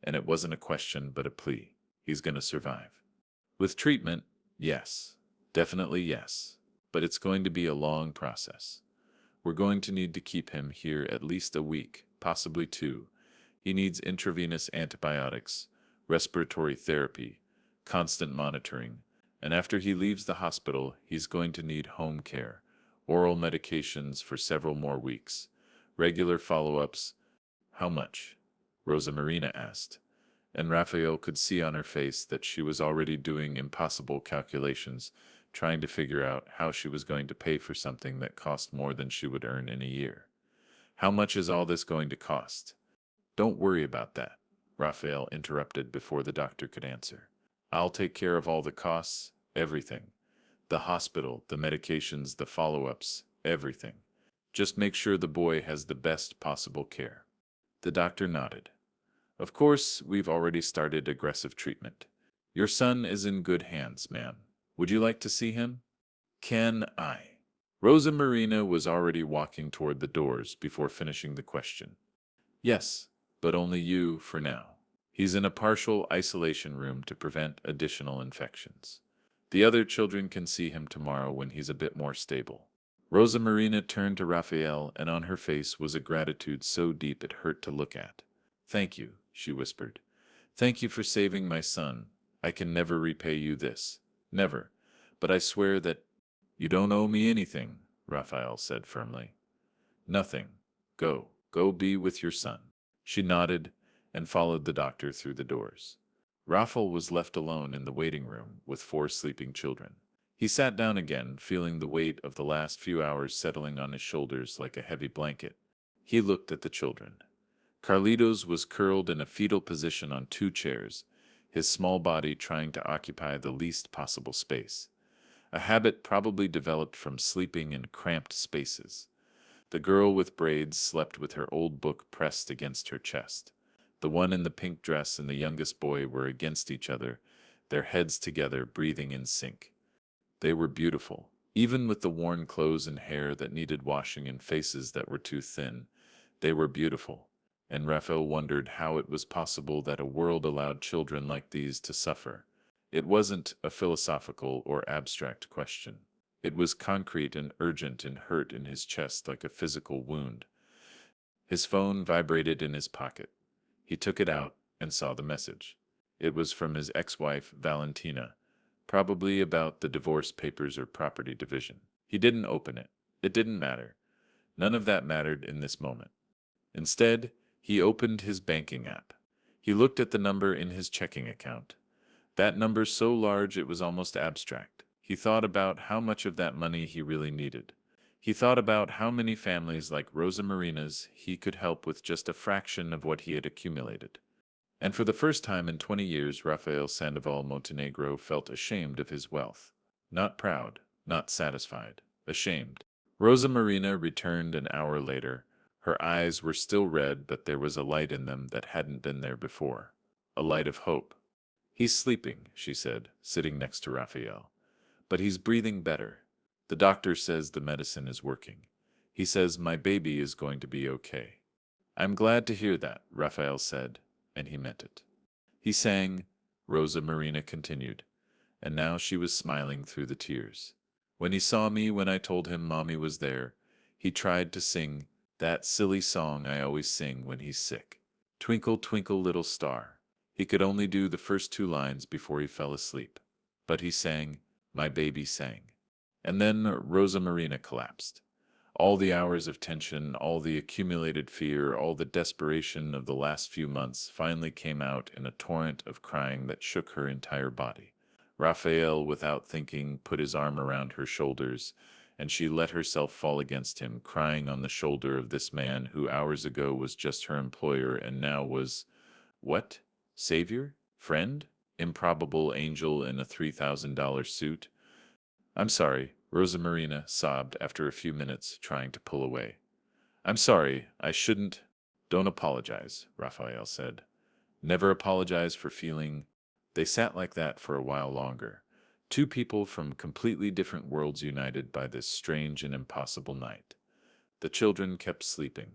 and it wasn't a question but a plea. He's gonna survive. With treatment, yes. Definitely yes. But it's going to be a long process. We're going to need to keep him here at least a week, possibly 2. He needs intravenous antibiotics, respiratory therapy, constant monitoring, and after he leaves the hospital, he's going to need home care, oral medications for several more weeks, regular follow-ups. How much? Rosa Marina asked, and Raphael could see on her face that she was already doing impossible calculations, trying to figure out how she was going to pay for something that cost more than she would earn in a year. How much is all this going to cost? Don't worry about that, Raphael interrupted before the doctor could answer. I'll take care of all the costs, everything. The hospital, the medications, the follow-ups, everything. Just make sure the boy has the best possible care. The doctor nodded. Of course, we've already started aggressive treatment. Your son is in good hands, ma'am. Would you like to see him? Can I? Rosa Marina was already walking toward the doors before finishing the question. Yes, but only you for now. He's in a partial isolation room to prevent additional infections. The other children can see him tomorrow when he's a bit more stable. Rosa Marina turned to Raphael, and on her face was a gratitude so deep it hurt to look at. Thank you, she whispered. Thank you for saving my son. I can never repay you this. Never. But I swear that you don't owe me anything, Raphael said firmly. Nothing. Go be with your son. She nodded and followed the doctor through the doors. Raphael was left alone in the waiting room with 4 sleeping children. He sat down again, feeling the weight of the last few hours settling on his shoulders like a heavy blanket. He looked at the children. Carlitos was curled in a fetal position on 2 chairs, his small body trying to occupy the least possible space, a habit probably developed from sleeping in cramped spaces. The girl with braids slept with her old book pressed against her chest. The one in the pink dress and the youngest boy were against each other, their heads together, breathing in sync. They were beautiful, even with the worn clothes and hair that needed washing and faces that were too thin. They were beautiful, and Raphael wondered how it was possible that a world allowed children like these to suffer. It wasn't a philosophical or abstract question. It was concrete and urgent and hurt in his chest like a physical wound. His phone vibrated in his pocket. He took it out and saw the message. It was from his ex-wife, Valentina, probably about the divorce papers or property division. He didn't open it. It didn't matter. None of that mattered in this moment. Instead, he opened his banking app. He looked at the number in his checking account. That number so large it was almost abstract. He thought about how much of that money he really needed. He thought about how many families like Rosa Marina's he could help with just a fraction of what he had accumulated. And for the first time in 20 years, Rafael Sandoval Montenegro felt ashamed of his wealth. Not proud, not satisfied, ashamed. Rosa Marina returned an hour later. Her eyes were still red, but there was a light in them that hadn't been there before. A light of hope. He's sleeping, she said, sitting next to Raphael. But he's breathing better. The doctor says the medicine is working. He says my baby is going to be okay. I'm glad to hear that, Raphael said, and he meant it. He sang, Rosa Marina continued, and now she was smiling through the tears. When he saw me when I told him Mommy was there, he tried to sing that silly song I always sing when he's sick. Twinkle, twinkle, little star. He could only do the first 2 lines before he fell asleep. But he sang, my baby sang. And then Rosa Marina collapsed. All the hours of tension, all the accumulated fear, all the desperation of the last few months finally came out in a torrent of crying that shook her entire body. Raphael, without thinking, put his arm around her shoulders, and she let herself fall against him, crying on the shoulder of this man who hours ago was just her employer and now was, what? Savior? Friend? Improbable angel in a $3,000 suit? I'm sorry, Rosa Marina sobbed after a few minutes, trying to pull away. I'm sorry, I shouldn't. Don't apologize, Raphael said. Never apologize for feeling. They sat like that for a while longer, Two people from completely different worlds united by this strange and impossible night. The children kept sleeping.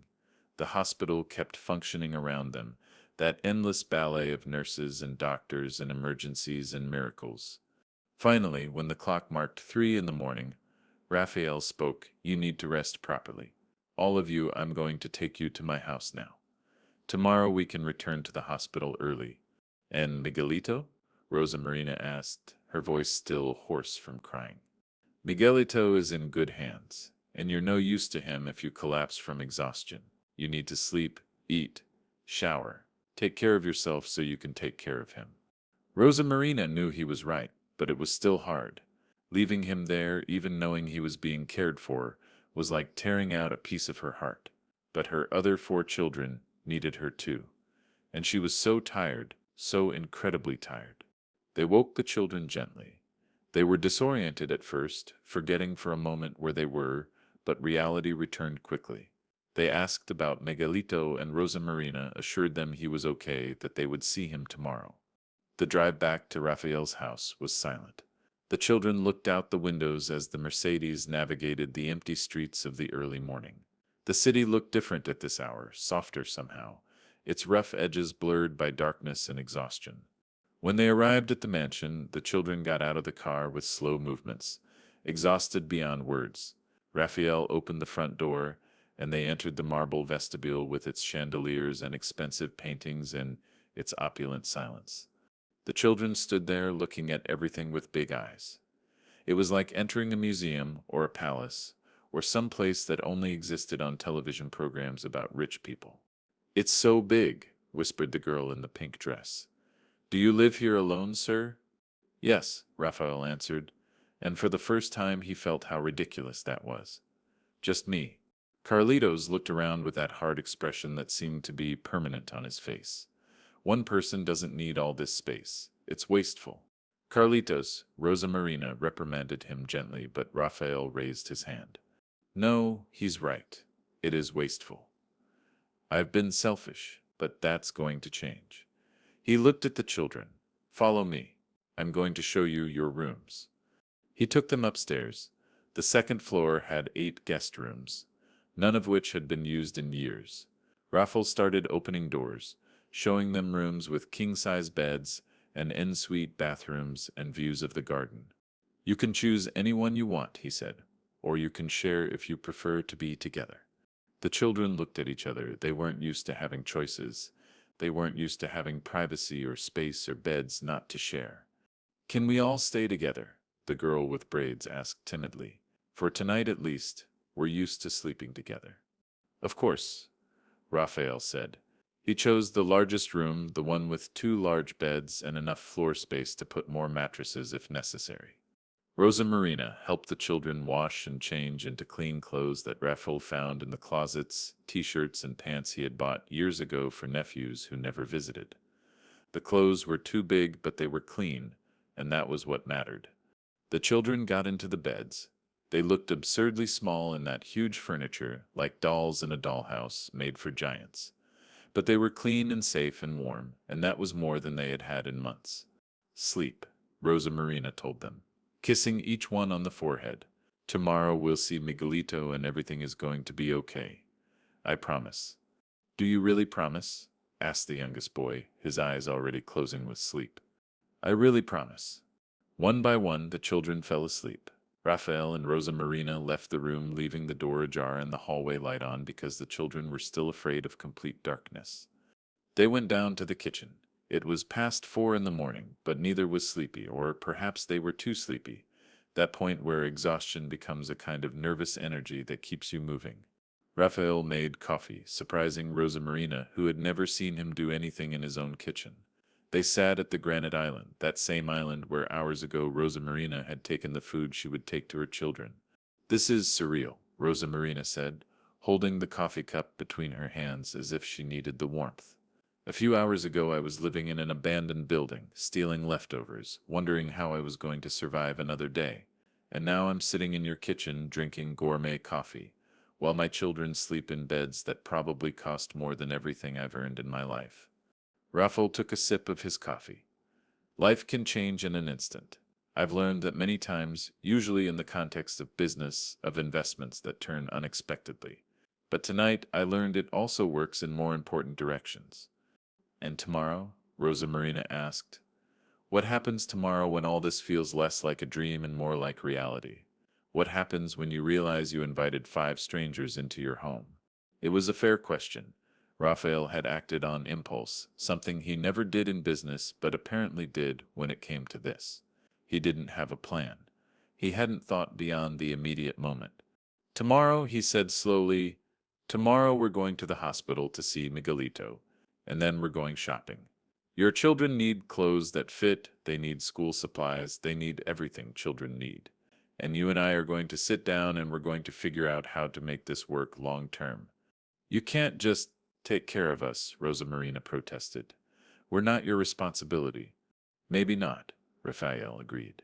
The hospital kept functioning around them, that endless ballet of nurses and doctors and emergencies and miracles. Finally, when the clock marked 3 in the morning, Raphael spoke, "You need to rest properly. All of you, I'm going to take you to my house now. Tomorrow we can return to the hospital early." "And Miguelito?" Rosa Marina asked, her voice still hoarse from crying. "Miguelito is in good hands, and you're no use to him if you collapse from exhaustion. You need to sleep, eat, shower, take care of yourself so you can take care of him." Rosa Marina knew he was right, but it was still hard. Leaving him there, even knowing he was being cared for, was like tearing out a piece of her heart. But her other 4 children needed her too. And she was so tired, so incredibly tired. They woke the children gently. They were disoriented at first, forgetting for a moment where they were, but reality returned quickly. They asked about Miguelito, and Rosa Marina assured them he was okay, that they would see him tomorrow. The drive back to Raphael's house was silent. The children looked out the windows as the Mercedes navigated the empty streets of the early morning. The city looked different at this hour, softer somehow, its rough edges blurred by darkness and exhaustion. When they arrived at the mansion, the children got out of the car with slow movements, exhausted beyond words. Raphael opened the front door, and they entered the marble vestibule with its chandeliers and expensive paintings and its opulent silence. The children stood there looking at everything with big eyes. It was like entering a museum or a palace, or some place that only existed on television programs about rich people. "It's so big," whispered the girl in the pink dress. "Do you live here alone, sir?" "Yes," Raphael answered, and for the first time he felt how ridiculous that was. "Just me." Carlitos looked around with that hard expression that seemed to be permanent on his face. "One person doesn't need all this space. It's wasteful." "Carlitos," Rosa Marina reprimanded him gently, but Raphael raised his hand. "No, he's right. It is wasteful. I've been selfish, but that's going to change." He looked at the children. "Follow me. I'm going to show you your rooms." He took them upstairs. The second floor had 8 guest rooms, none of which had been used in years. Raphael started opening doors, showing them rooms with king-size beds and en-suite bathrooms and views of the garden. "You can choose any one you want," he said, "or you can share if you prefer to be together." The children looked at each other. They weren't used to having choices. They weren't used to having privacy or space or beds not to share. "Can we all stay together?" the girl with braids asked timidly. "For tonight at least, we're used to sleeping together." "Of course," Raphael said. He chose the largest room, the one with 2 large beds and enough floor space to put more mattresses if necessary. Rosa Marina helped the children wash and change into clean clothes that Raphael found in the closets, t-shirts and pants he had bought years ago for nephews who never visited. The clothes were too big, but they were clean, and that was what mattered. The children got into the beds. They looked absurdly small in that huge furniture, like dolls in a dollhouse made for giants. But they were clean and safe and warm, and that was more than they had had in months. "Sleep," Rosa Marina told them, kissing each one on the forehead. "Tomorrow we'll see Miguelito and everything is going to be okay. I promise." "Do you really promise?" asked the youngest boy, his eyes already closing with sleep. "I really promise." One by one, the children fell asleep. Raphael and Rosa Marina left the room, leaving the door ajar and the hallway light on because the children were still afraid of complete darkness. They went down to the kitchen. It was past 4 in the morning, but neither was sleepy, or perhaps they were too sleepy, that point where exhaustion becomes a kind of nervous energy that keeps you moving. Raphael made coffee, surprising Rosa Marina, who had never seen him do anything in his own kitchen. They sat at the granite island, that same island where hours ago Rosa Marina had taken the food she would take to her children. "This is surreal," Rosa Marina said, holding the coffee cup between her hands as if she needed the warmth. "A few hours ago I was living in an abandoned building, stealing leftovers, wondering how I was going to survive another day. And now I'm sitting in your kitchen drinking gourmet coffee, while my children sleep in beds that probably cost more than everything I've earned in my life." Raphael took a sip of his coffee. "Life can change in an instant. I've learned that many times, usually in the context of business, of investments that turn unexpectedly. But tonight, I learned it also works in more important directions. And tomorrow? Rosa Marina asked. What happens tomorrow when all this feels less like a dream and more like reality? What happens when you realize you invited 5 strangers into your home? It was a fair question. Raphael had acted on impulse, something he never did in business but apparently did when it came to this. He didn't have a plan. He hadn't thought beyond the immediate moment. Tomorrow, he said slowly, tomorrow we're going to the hospital to see Miguelito, and then we're going shopping. Your children need clothes that fit, they need school supplies, they need everything children need. And you and I are going to sit down and we're going to figure out how to make this work long term. You can't just take care of us, Rosa Marina protested. We're not your responsibility. Maybe not, Raphael agreed.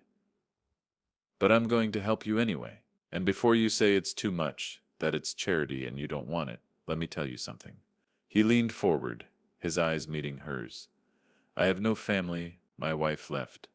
But I'm going to help you anyway. And before you say it's too much, that it's charity and you don't want it, let me tell you something. He leaned forward, his eyes meeting hers. I have no family, my wife left.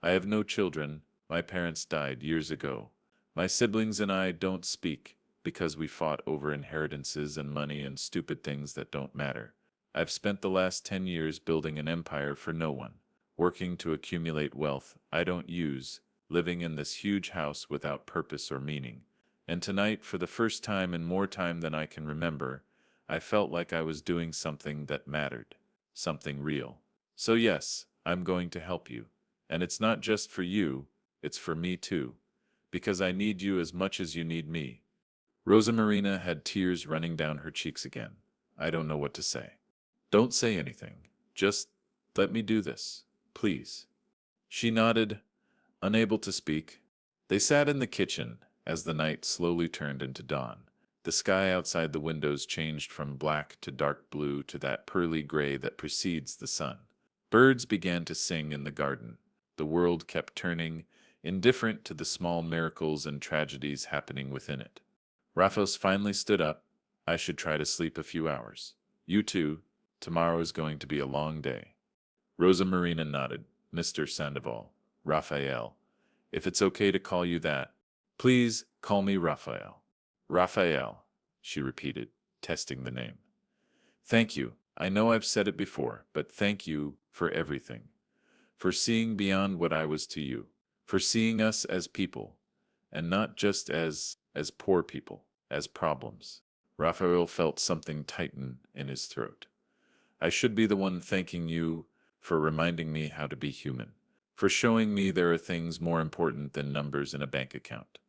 I have no children, my parents died years ago. My siblings and I don't speak, because we fought over inheritances and money and stupid things that don't matter. I've spent the last 10 years building an empire for no one, working to accumulate wealth I don't use, living in this huge house without purpose or meaning. And tonight, for the first time in more time than I can remember, I felt like I was doing something that mattered, something real. So yes, I'm going to help you. And it's not just for you, it's for me too. Because I need you as much as you need me. Rosa Marina had tears running down her cheeks again. I don't know what to say. Don't say anything. Just let me do this, please. She nodded, unable to speak. They sat in the kitchen as the night slowly turned into dawn. The sky outside the windows changed from black to dark blue to that pearly gray that precedes the sun. Birds began to sing in the garden. The world kept turning, indifferent to the small miracles and tragedies happening within it. Raffos finally stood up. I should try to sleep a few hours. You too. Tomorrow is going to be a long day. Rosa Marina nodded. Mr. Sandoval. Raphael. If it's okay to call you that, please call me Raphael. Raphael, she repeated, testing the name. Thank you. I know I've said it before, but thank you for everything. For seeing beyond what I was to you. For seeing us as people, and not just as poor people, as problems. Raphael felt something tighten in his throat. I should be the one thanking you for reminding me how to be human, for showing me there are things more important than numbers in a bank account.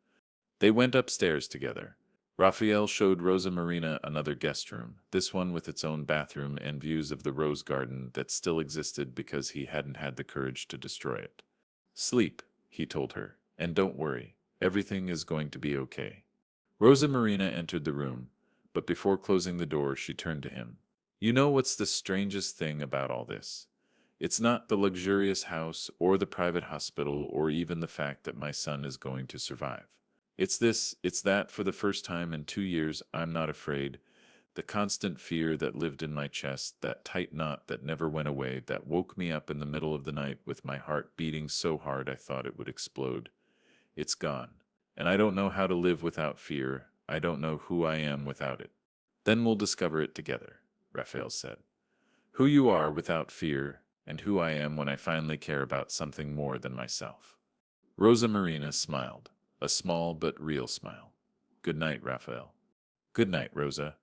They went upstairs together. Raphael showed Rosa Marina another guest room, this one with its own bathroom and views of the rose garden that still existed because he hadn't had the courage to destroy it. Sleep, he told her, and don't worry, everything is going to be okay. Rosa Marina entered the room, but before closing the door she turned to him. You know what's the strangest thing about all this? It's not the luxurious house or the private hospital or even the fact that my son is going to survive. It's that for the first time in 2 years I'm not afraid. The constant fear that lived in my chest, that tight knot that never went away, that woke me up in the middle of the night with my heart beating so hard I thought it would explode. It's gone. And I don't know how to live without fear. I don't know who I am without it. Then we'll discover it together, Raphael said. Who you are without fear, and who I am when I finally care about something more than myself. Rosa Marina smiled, a small but real smile. Good night, Raphael. Good night, Rosa.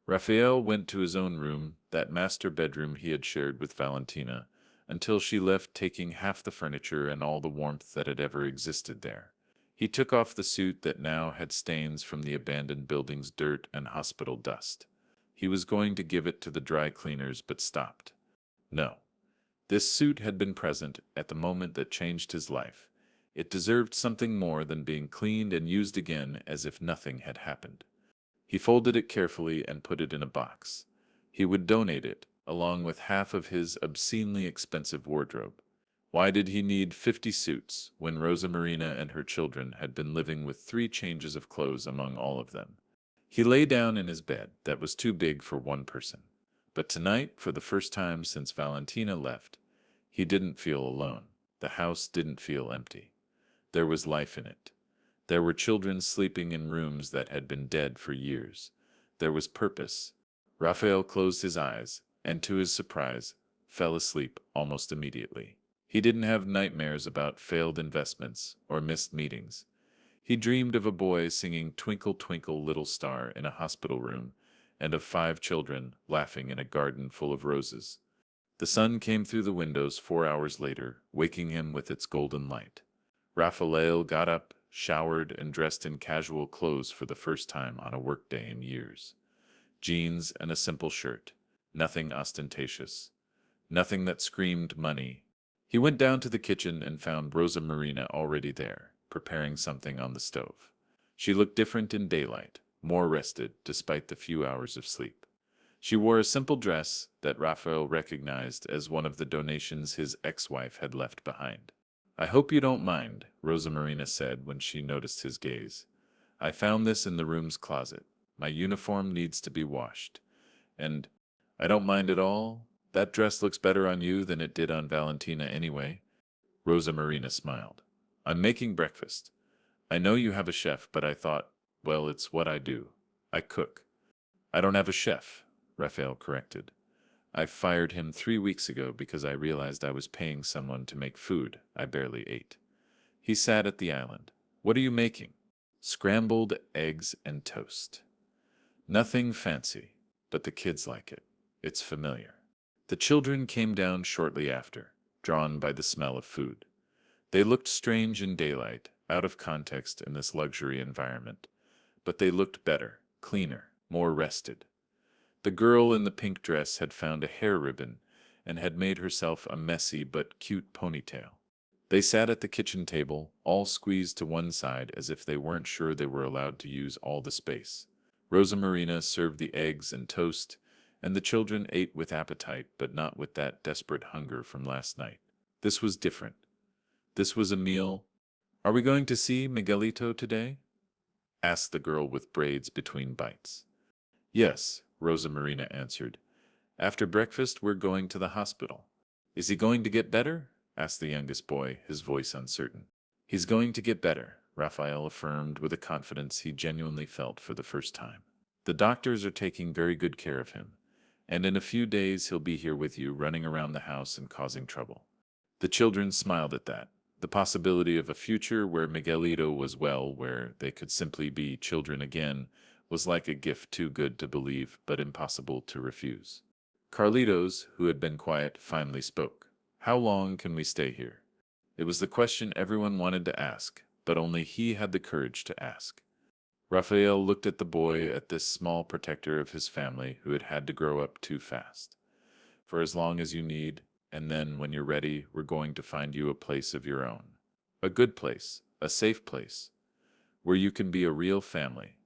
Raphael went to his own room, that master bedroom he had shared with Valentina, until she left, taking half the furniture and all the warmth that had ever existed there. He took off the suit that now had stains from the abandoned building's dirt and hospital dust. He was going to give it to the dry cleaners but stopped. No. This suit had been present at the moment that changed his life. It deserved something more than being cleaned and used again as if nothing had happened. He folded it carefully and put it in a box. He would donate it, along with half of his obscenely expensive wardrobe. Why did he need 50 suits when Rosa Marina and her children had been living with 3 changes of clothes among all of them? He lay down in his bed that was too big for one person. But tonight, for the first time since Valentina left, he didn't feel alone. The house didn't feel empty. There was life in it. There were children sleeping in rooms that had been dead for years. There was purpose. Raphael closed his eyes, and to his surprise, fell asleep almost immediately. He didn't have nightmares about failed investments or missed meetings. He dreamed of a boy singing Twinkle, Twinkle, Little Star in a hospital room, and of 5 children laughing in a garden full of roses. The sun came through the windows 4 hours later, waking him with its golden light. Raphael got up, showered, and dressed in casual clothes for the first time on a workday in years. Jeans and a simple shirt. Nothing ostentatious. Nothing that screamed money. He went down to the kitchen and found Rosa Marina already there, preparing something on the stove. She looked different in daylight, more rested despite the few hours of sleep. She wore a simple dress that Raphael recognized as one of the donations his ex-wife had left behind. "I hope you don't mind," Rosa Marina said when she noticed his gaze. "I found this in the room's closet. My uniform needs to be washed. And I don't mind at all. That dress looks better on you than it did on Valentina anyway." Rosa Marina smiled. "I'm making breakfast. I know you have a chef, but I thought, well, it's what I do. I cook." "I don't have a chef," Raphael corrected. "I fired him 3 weeks ago because I realized I was paying someone to make food I barely ate." He sat at the island. "What are you making?" "Scrambled eggs and toast. Nothing fancy, but the kids like it. It's familiar." The children came down shortly after, drawn by the smell of food. They looked strange in daylight, out of context in this luxury environment, but they looked better, cleaner, more rested. The girl in the pink dress had found a hair ribbon and had made herself a messy but cute ponytail. They sat at the kitchen table, all squeezed to one side as if they weren't sure they were allowed to use all the space. Rosa Marina served the eggs and toast, and the children ate with appetite but not with that desperate hunger from last night. This was different. This was a meal. "Are we going to see Miguelito today?" asked the girl with braids between bites. "Yes," Rosa Marina answered. "After breakfast, we're going to the hospital." "Is he going to get better?" asked the youngest boy, his voice uncertain. "He's going to get better," Raphael affirmed with a confidence he genuinely felt for the first time. "The doctors are taking very good care of him, and in a few days he'll be here with you, running around the house and causing trouble." The children smiled at that. The possibility of a future where Miguelito was well, where they could simply be children again, was like a gift too good to believe but impossible to refuse. Carlitos, who had been quiet, finally spoke. "How long can we stay here?" It was the question everyone wanted to ask, but only he had the courage to ask. Raphael looked at the boy, at this small protector of his family who had had to grow up too fast. "For as long as you need, and then, when you're ready, we're going to find you a place of your own. A good place, a safe place, where you can be a real family."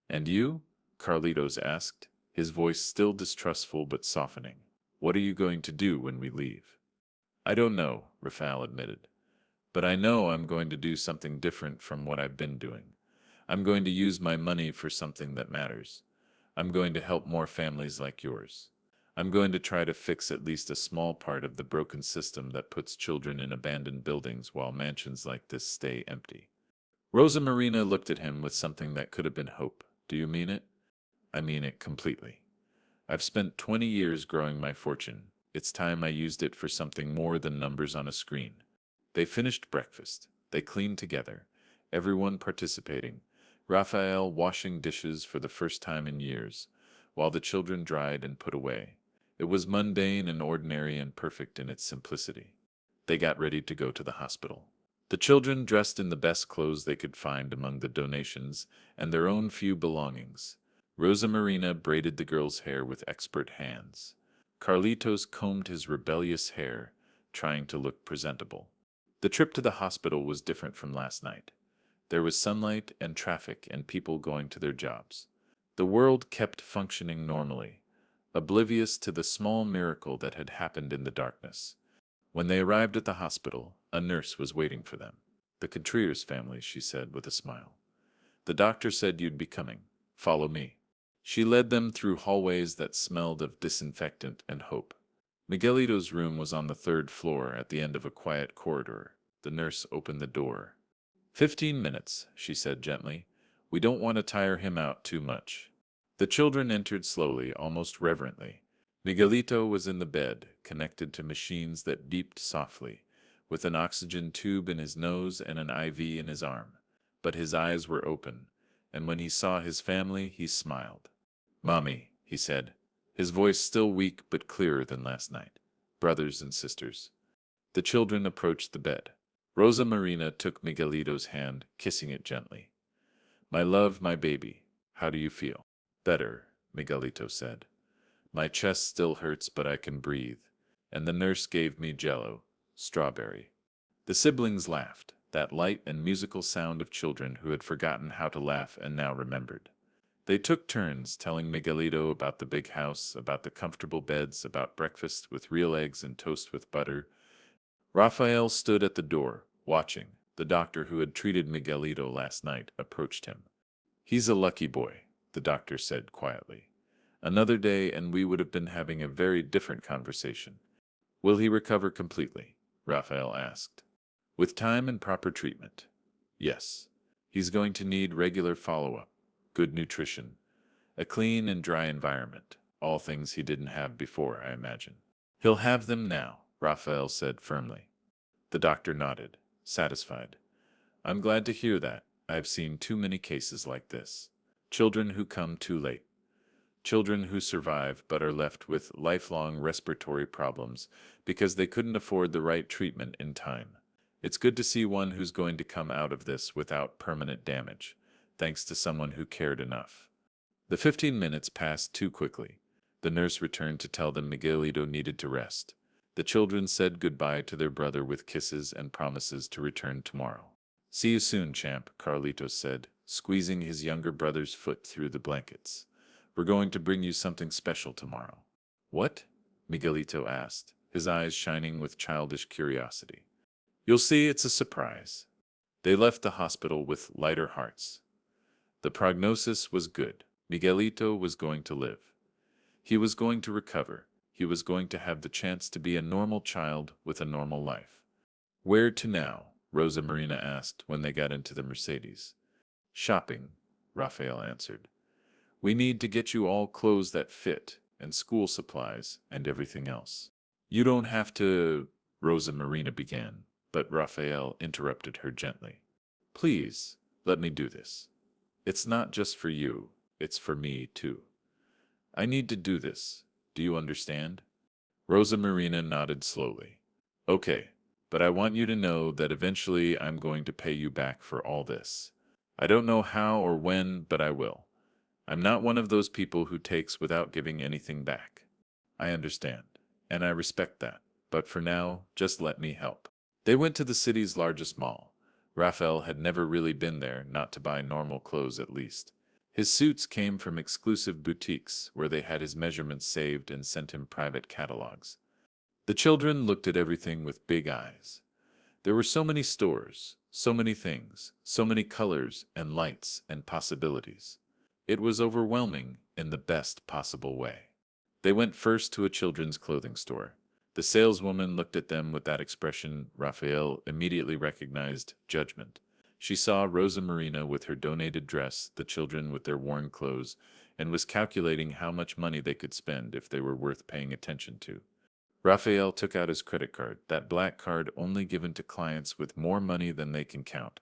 "And you?" Carlitos asked, his voice still distrustful but softening. "What are you going to do when we leave?" "I don't know," Raphael admitted. "But I know I'm going to do something different from what I've been doing. I'm going to use my money for something that matters. I'm going to help more families like yours. I'm going to try to fix at least a small part of the broken system that puts children in abandoned buildings while mansions like this stay empty." Rosa Marina looked at him with something that could have been hope. "Do you mean it?" "I mean it completely. I've spent 20 years growing my fortune. It's time I used it for something more than numbers on a screen." They finished breakfast. They cleaned together, everyone participating, Raphael washing dishes for the first time in years, while the children dried and put away. It was mundane and ordinary and perfect in its simplicity. They got ready to go to the hospital. The children dressed in the best clothes they could find among the donations and their own few belongings. Rosa Marina braided the girl's hair with expert hands. Carlitos combed his rebellious hair, trying to look presentable. The trip to the hospital was different from last night. There was sunlight and traffic and people going to their jobs. The world kept functioning normally, oblivious to the small miracle that had happened in the darkness. When they arrived at the hospital, a nurse was waiting for them. "The Contreras family," she said with a smile. "The doctor said you'd be coming. Follow me." She led them through hallways that smelled of disinfectant and hope. Miguelito's room was on the 3rd floor at the end of a quiet corridor. The nurse opened the door. 15 minutes, she said gently. We don't want to tire him out too much. The children entered slowly, almost reverently. Miguelito was in the bed, connected to machines that beeped softly, with an oxygen tube in his nose and an IV in his arm. But his eyes were open, and when he saw his family, he smiled. Mommy, he said, his voice still weak but clearer than last night. Brothers and sisters. The children approached the bed. Rosa Marina took Miguelito's hand, kissing it gently. My love, my baby, how do you feel? Better, Miguelito said. My chest still hurts, but I can breathe. And the nurse gave me jello, strawberry. The siblings laughed, that light and musical sound of children who had forgotten how to laugh and now remembered. They took turns telling Miguelito about the big house, about the comfortable beds, about breakfast with real eggs and toast with butter. Raphael stood at the door, watching. The doctor who had treated Miguelito last night approached him. He's a lucky boy, the doctor said quietly. Another day and we would have been having a very different conversation. Will he recover completely? Raphael asked. With time and proper treatment. Yes. He's going to need regular follow-up, good nutrition, a clean and dry environment, all things he didn't have before, I imagine. He'll have them now, Raphael said firmly. The doctor nodded, satisfied. I'm glad to hear that. I've seen too many cases like this. Children who come too late. Children who survive but are left with lifelong respiratory problems because they couldn't afford the right treatment in time. It's good to see one who's going to come out of this without permanent damage, thanks to someone who cared enough. The 15 minutes passed too quickly. The nurse returned to tell them Miguelito needed to rest. The children said goodbye to their brother with kisses and promises to return tomorrow. See you soon, champ, Carlitos said, squeezing his younger brother's foot through the blankets. We're going to bring you something special tomorrow. What? Miguelito asked, his eyes shining with childish curiosity. You'll see, it's a surprise. They left the hospital with lighter hearts. The prognosis was good. Miguelito was going to live. He was going to recover. He was going to have the chance to be a normal child with a normal life. Where to now? Rosa Marina asked when they got into the Mercedes. Shopping, Raphael answered. We need to get you all clothes that fit, and school supplies, and everything else. You don't have to, Rosa Marina began, but Raphael interrupted her gently. Please, let me do this. It's not just for you, it's for me too. I need to do this. Do you understand? Rosa Marina nodded slowly. Okay, but I want you to know that eventually I'm going to pay you back for all this. I don't know how or when, but I will. I'm not one of those people who takes without giving anything back. I understand, and I respect that, but for now, just let me help. They went to the city's largest mall. Raphael had never really been there, not to buy normal clothes at least. His suits came from exclusive boutiques where they had his measurements saved and sent him private catalogs. The children looked at everything with big eyes. There were so many stores, so many things, so many colors and lights and possibilities. It was overwhelming in the best possible way. They went first to a children's clothing store. The saleswoman looked at them with that expression Raphael immediately recognized, judgment. She saw Rosa Marina with her donated dress, the children with their worn clothes, and was calculating how much money they could spend if they were worth paying attention to. Raphael took out his credit card, that black card only given to clients with more money than they can count,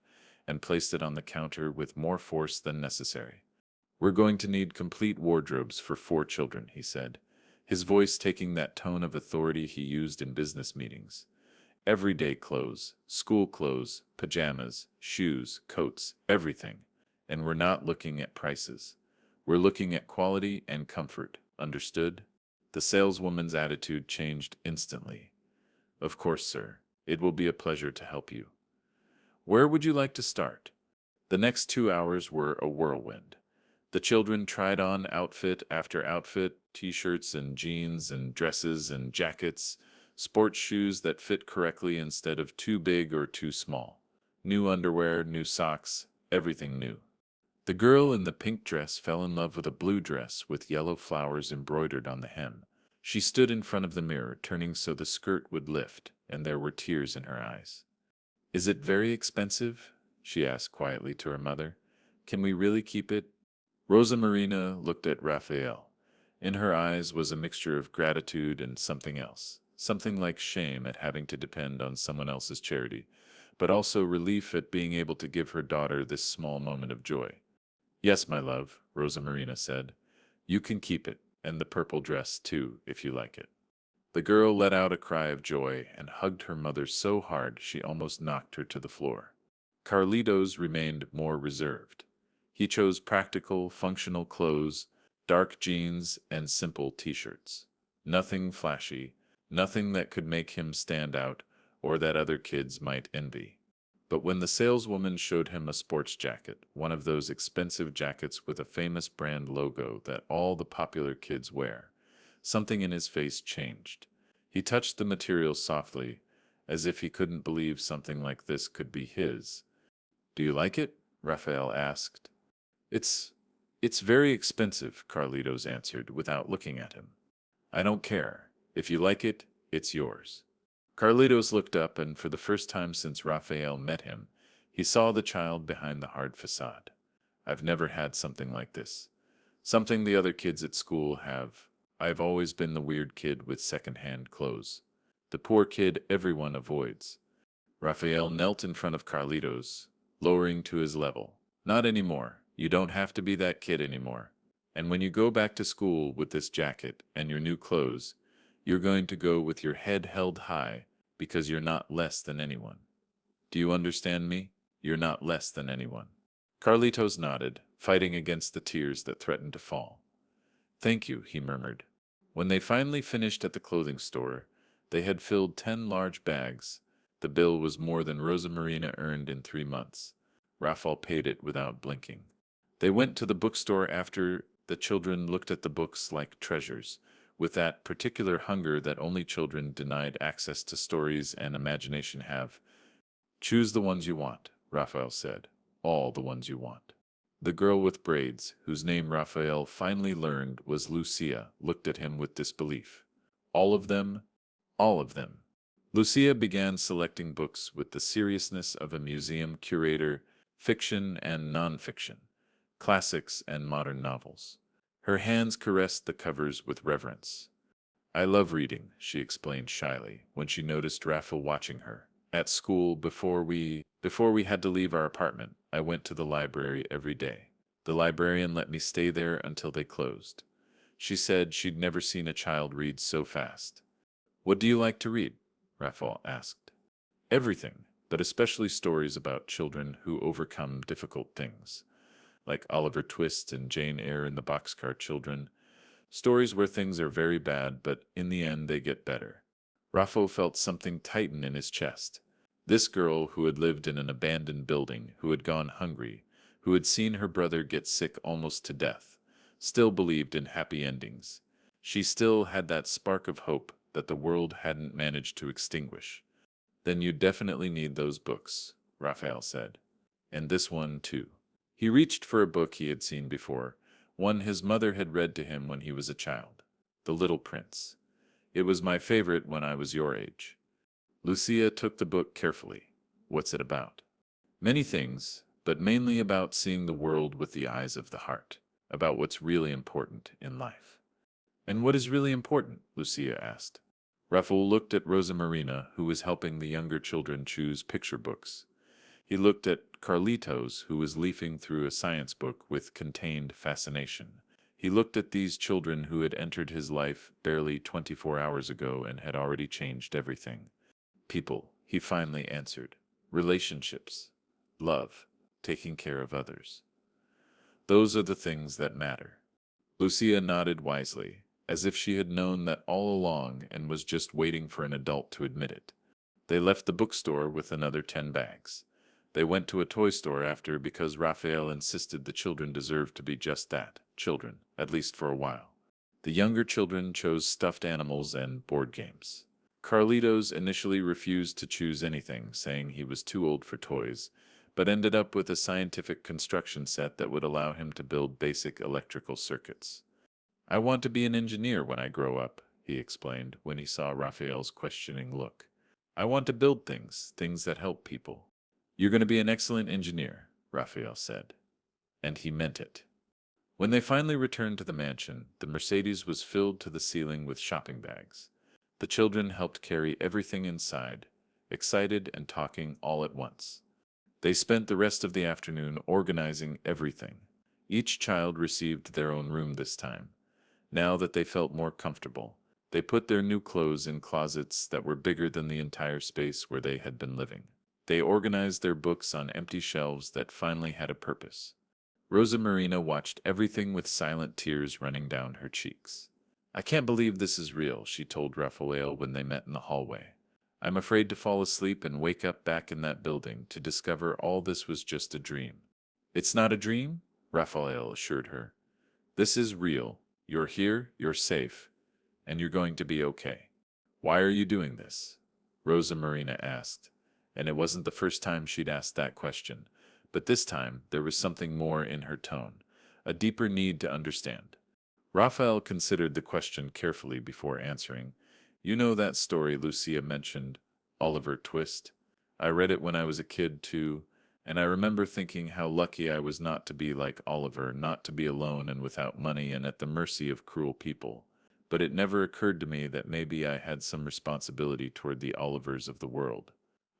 and placed it on the counter with more force than necessary. We're going to need complete wardrobes for 4 children, he said, his voice taking that tone of authority he used in business meetings. Everyday clothes, school clothes, pajamas, shoes, coats, everything. And we're not looking at prices. We're looking at quality and comfort, understood? The saleswoman's attitude changed instantly. Of course, sir. It will be a pleasure to help you. Where would you like to start? The next 2 hours were a whirlwind. The children tried on outfit after outfit, t-shirts and jeans and dresses and jackets, sports shoes that fit correctly instead of too big or too small. New underwear, new socks, everything new. The girl in the pink dress fell in love with a blue dress with yellow flowers embroidered on the hem. She stood in front of the mirror, turning so the skirt would lift, and there were tears in her eyes. Is it very expensive? she asked quietly to her mother. Can we really keep it? Rosa Marina looked at Raphael. In her eyes was a mixture of gratitude and something else, something like shame at having to depend on someone else's charity, but also relief at being able to give her daughter this small moment of joy. Yes, my love, Rosa Marina said. You can keep it, and the purple dress too, if you like it. The girl let out a cry of joy and hugged her mother so hard she almost knocked her to the floor. Carlitos remained more reserved. He chose practical, functional clothes, dark jeans, and simple t-shirts. Nothing flashy, nothing that could make him stand out or that other kids might envy. But when the saleswoman showed him a sports jacket, one of those expensive jackets with a famous brand logo that all the popular kids wear, something in his face changed. He touched the material softly, as if he couldn't believe something like this could be his. Do you like it? Raphael asked. It's it's very expensive, Carlitos answered without looking at him. I don't care. If you like it, it's yours. Carlitos looked up, and for the first time since Raphael met him, he saw the child behind the hard facade. I've never had something like this. Something the other kids at school have. I've always been the weird kid with second-hand clothes. The poor kid everyone avoids. Raphael knelt in front of Carlitos, lowering to his level. Not anymore. You don't have to be that kid anymore. And when you go back to school with this jacket and your new clothes, you're going to go with your head held high because you're not less than anyone. Do you understand me? You're not less than anyone. Carlitos nodded, fighting against the tears that threatened to fall. Thank you, he murmured. When they finally finished at the clothing store, they had filled 10 large bags. The bill was more than Rosa Marina earned in 3 months. Raphael paid it without blinking. They went to the bookstore after. The children looked at the books like treasures, with that particular hunger that only children denied access to stories and imagination have. Choose the ones you want, Raphael said. All the ones you want. The girl with braids, whose name Raphael finally learned was Lucia, looked at him with disbelief. All of them? All of them. Lucia began selecting books with the seriousness of a museum curator, fiction and non-fiction, classics and modern novels. Her hands caressed the covers with reverence. I love reading, she explained shyly, when she noticed Raphael watching her. At school, before we had to leave our apartment, I went to the library every day. The librarian let me stay there until they closed. She said she'd never seen a child read so fast. What do you like to read? Raphael asked. Everything, but especially stories about children who overcome difficult things, like Oliver Twist and Jane Eyre and the Boxcar Children. Stories where things are very bad, but in the end they get better. Raphael felt something tighten in his chest. This girl who had lived in an abandoned building, who had gone hungry, who had seen her brother get sick almost to death, still believed in happy endings. She still had that spark of hope that the world hadn't managed to extinguish. Then you definitely need those books, Raphael said. And this one, too. He reached for a book he had seen before, one his mother had read to him when he was a child. The Little Prince. It was my favorite when I was your age. Lucia took the book carefully. What's it about? Many things, but mainly about seeing the world with the eyes of the heart, about what's really important in life. And what is really important? Lucia asked. Raphael looked at Rosa Marina, who was helping the younger children choose picture books. He looked at Carlitos, who was leafing through a science book with contained fascination. He looked at these children who had entered his life barely 24 hours ago and had already changed everything. People, he finally answered. Relationships. Love. Taking care of others. Those are the things that matter. Lucia nodded wisely, as if she had known that all along and was just waiting for an adult to admit it. They left the bookstore with another 10 bags. They went to a toy store after because Raphael insisted the children deserved to be just that, children, at least for a while. The younger children chose stuffed animals and board games. Carlitos initially refused to choose anything, saying he was too old for toys, but ended up with a scientific construction set that would allow him to build basic electrical circuits. I want to be an engineer when I grow up, he explained when he saw Raphael's questioning look. I want to build things, things that help people. You're going to be an excellent engineer, Raphael said. And he meant it. When they finally returned to the mansion, the Mercedes was filled to the ceiling with shopping bags. The children helped carry everything inside, excited and talking all at once. They spent the rest of the afternoon organizing everything. Each child received their own room this time. Now that they felt more comfortable, they put their new clothes in closets that were bigger than the entire space where they had been living. They organized their books on empty shelves that finally had a purpose. Rosa Marina watched everything with silent tears running down her cheeks. I can't believe this is real, she told Raphael when they met in the hallway. I'm afraid to fall asleep and wake up back in that building to discover all this was just a dream. It's not a dream, Raphael assured her. This is real. You're here, you're safe, and you're going to be okay. Why are you doing this? Rosa Marina asked, and it wasn't the first time she'd asked that question, but this time there was something more in her tone, a deeper need to understand. Raphael considered the question carefully before answering. You know that story Lucia mentioned, Oliver Twist? I read it when I was a kid too, and I remember thinking how lucky I was not to be like Oliver, not to be alone and without money and at the mercy of cruel people. But it never occurred to me that maybe I had some responsibility toward the Olivers of the world.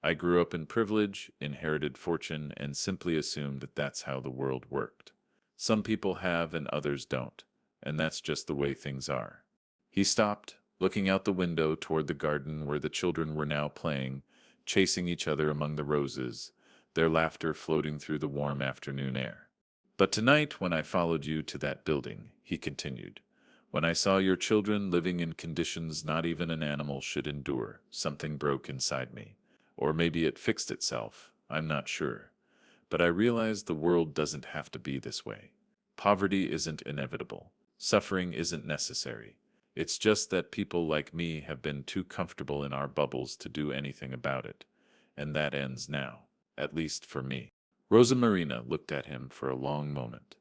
I grew up in privilege, inherited fortune, and simply assumed that that's how the world worked. Some people have and others don't, and that's just the way things are. He stopped, looking out the window toward the garden where the children were now playing, chasing each other among the roses, their laughter floating through the warm afternoon air. But tonight, when I followed you to that building, he continued, when I saw your children living in conditions not even an animal should endure, something broke inside me. Or maybe it fixed itself, I'm not sure. But I realized the world doesn't have to be this way. Poverty isn't inevitable. Suffering isn't necessary. It's just that people like me have been too comfortable in our bubbles to do anything about it. And that ends now, at least for me. Rosa Marina looked at him for a long moment.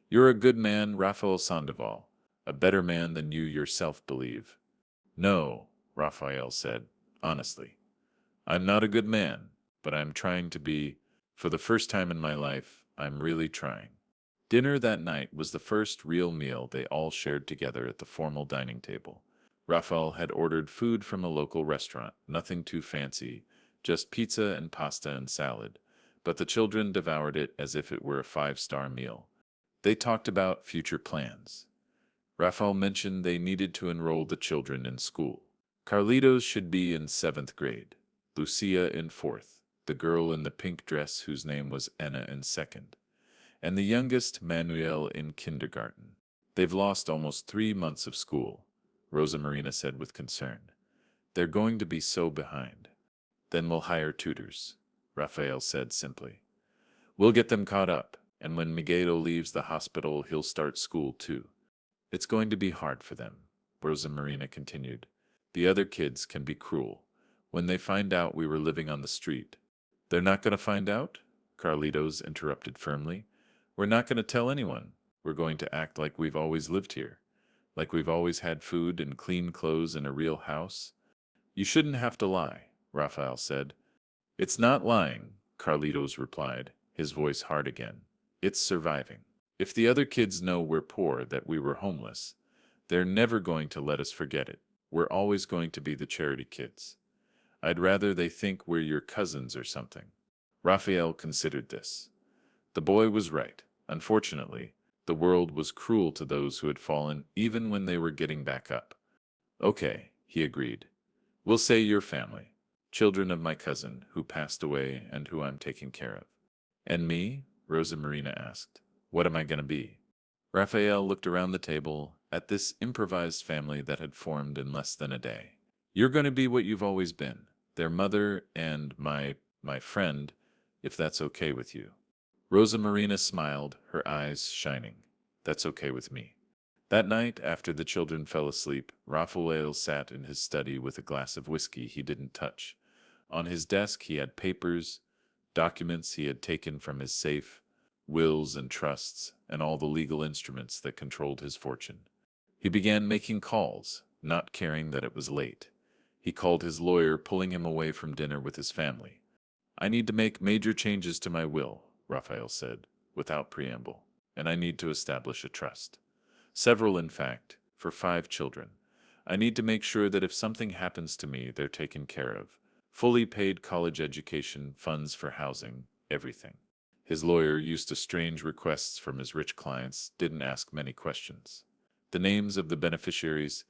You're a good man, Raphael Sandoval, a better man than you yourself believe. No, Raphael said, honestly. I'm not a good man, but I'm trying to be. For the first time in my life, I'm really trying. Dinner that night was the first real meal they all shared together at the formal dining table. Raphael had ordered food from a local restaurant, nothing too fancy, just pizza and pasta and salad, but the children devoured it as if it were a five-star meal. They talked about future plans. Raphael mentioned they needed to enroll the children in school. Carlitos should be in 7th grade, Lucia in 4th, the girl in the pink dress whose name was Anna in 2nd, and the youngest, Manuel, in kindergarten. They've lost almost 3 months of school, Rosa Marina said with concern. They're going to be so behind. Then we'll hire tutors, Raphael said simply. We'll get them caught up, and when Miguel leaves the hospital, he'll start school too. It's going to be hard for them, Rosa Marina continued. The other kids can be cruel. When they find out we were living on the street. They're not going to find out? Carlitos interrupted firmly. We're not going to tell anyone. We're going to act like we've always lived here. Like we've always had food and clean clothes and a real house. You shouldn't have to lie, Raphael said. It's not lying, Carlitos replied, his voice hard again. It's surviving. If the other kids know we're poor, that we were homeless, they're never going to let us forget it. We're always going to be the charity kids. I'd rather they think we're your cousins or something. Raphael considered this. The boy was right. Unfortunately, the world was cruel to those who had fallen even when they were getting back up. Okay, he agreed. We'll say your family. Children of my cousin who passed away and who I'm taking care of. And me? Rosa Marina asked. What am I going to be? Raphael looked around the table at this improvised family that had formed in less than a day. You're going to be what you've always been. Their mother and my friend, if that's okay with you. Rosa Marina smiled, her eyes shining. That's okay with me. That night, after the children fell asleep, Raphael sat in his study with a glass of whiskey he didn't touch. On his desk he had papers, documents he had taken from his safe, wills and trusts, and all the legal instruments that controlled his fortune. He began making calls, not caring that it was late. He called his lawyer, pulling him away from dinner with his family. I need to make major changes to my will, Raphael said, without preamble, and I need to establish a trust. Several, in fact, for 5 children. I need to make sure that if something happens to me, they're taken care of. Fully paid college education, funds for housing, everything. His lawyer, used to strange requests from his rich clients, didn't ask many questions. The names of the beneficiaries,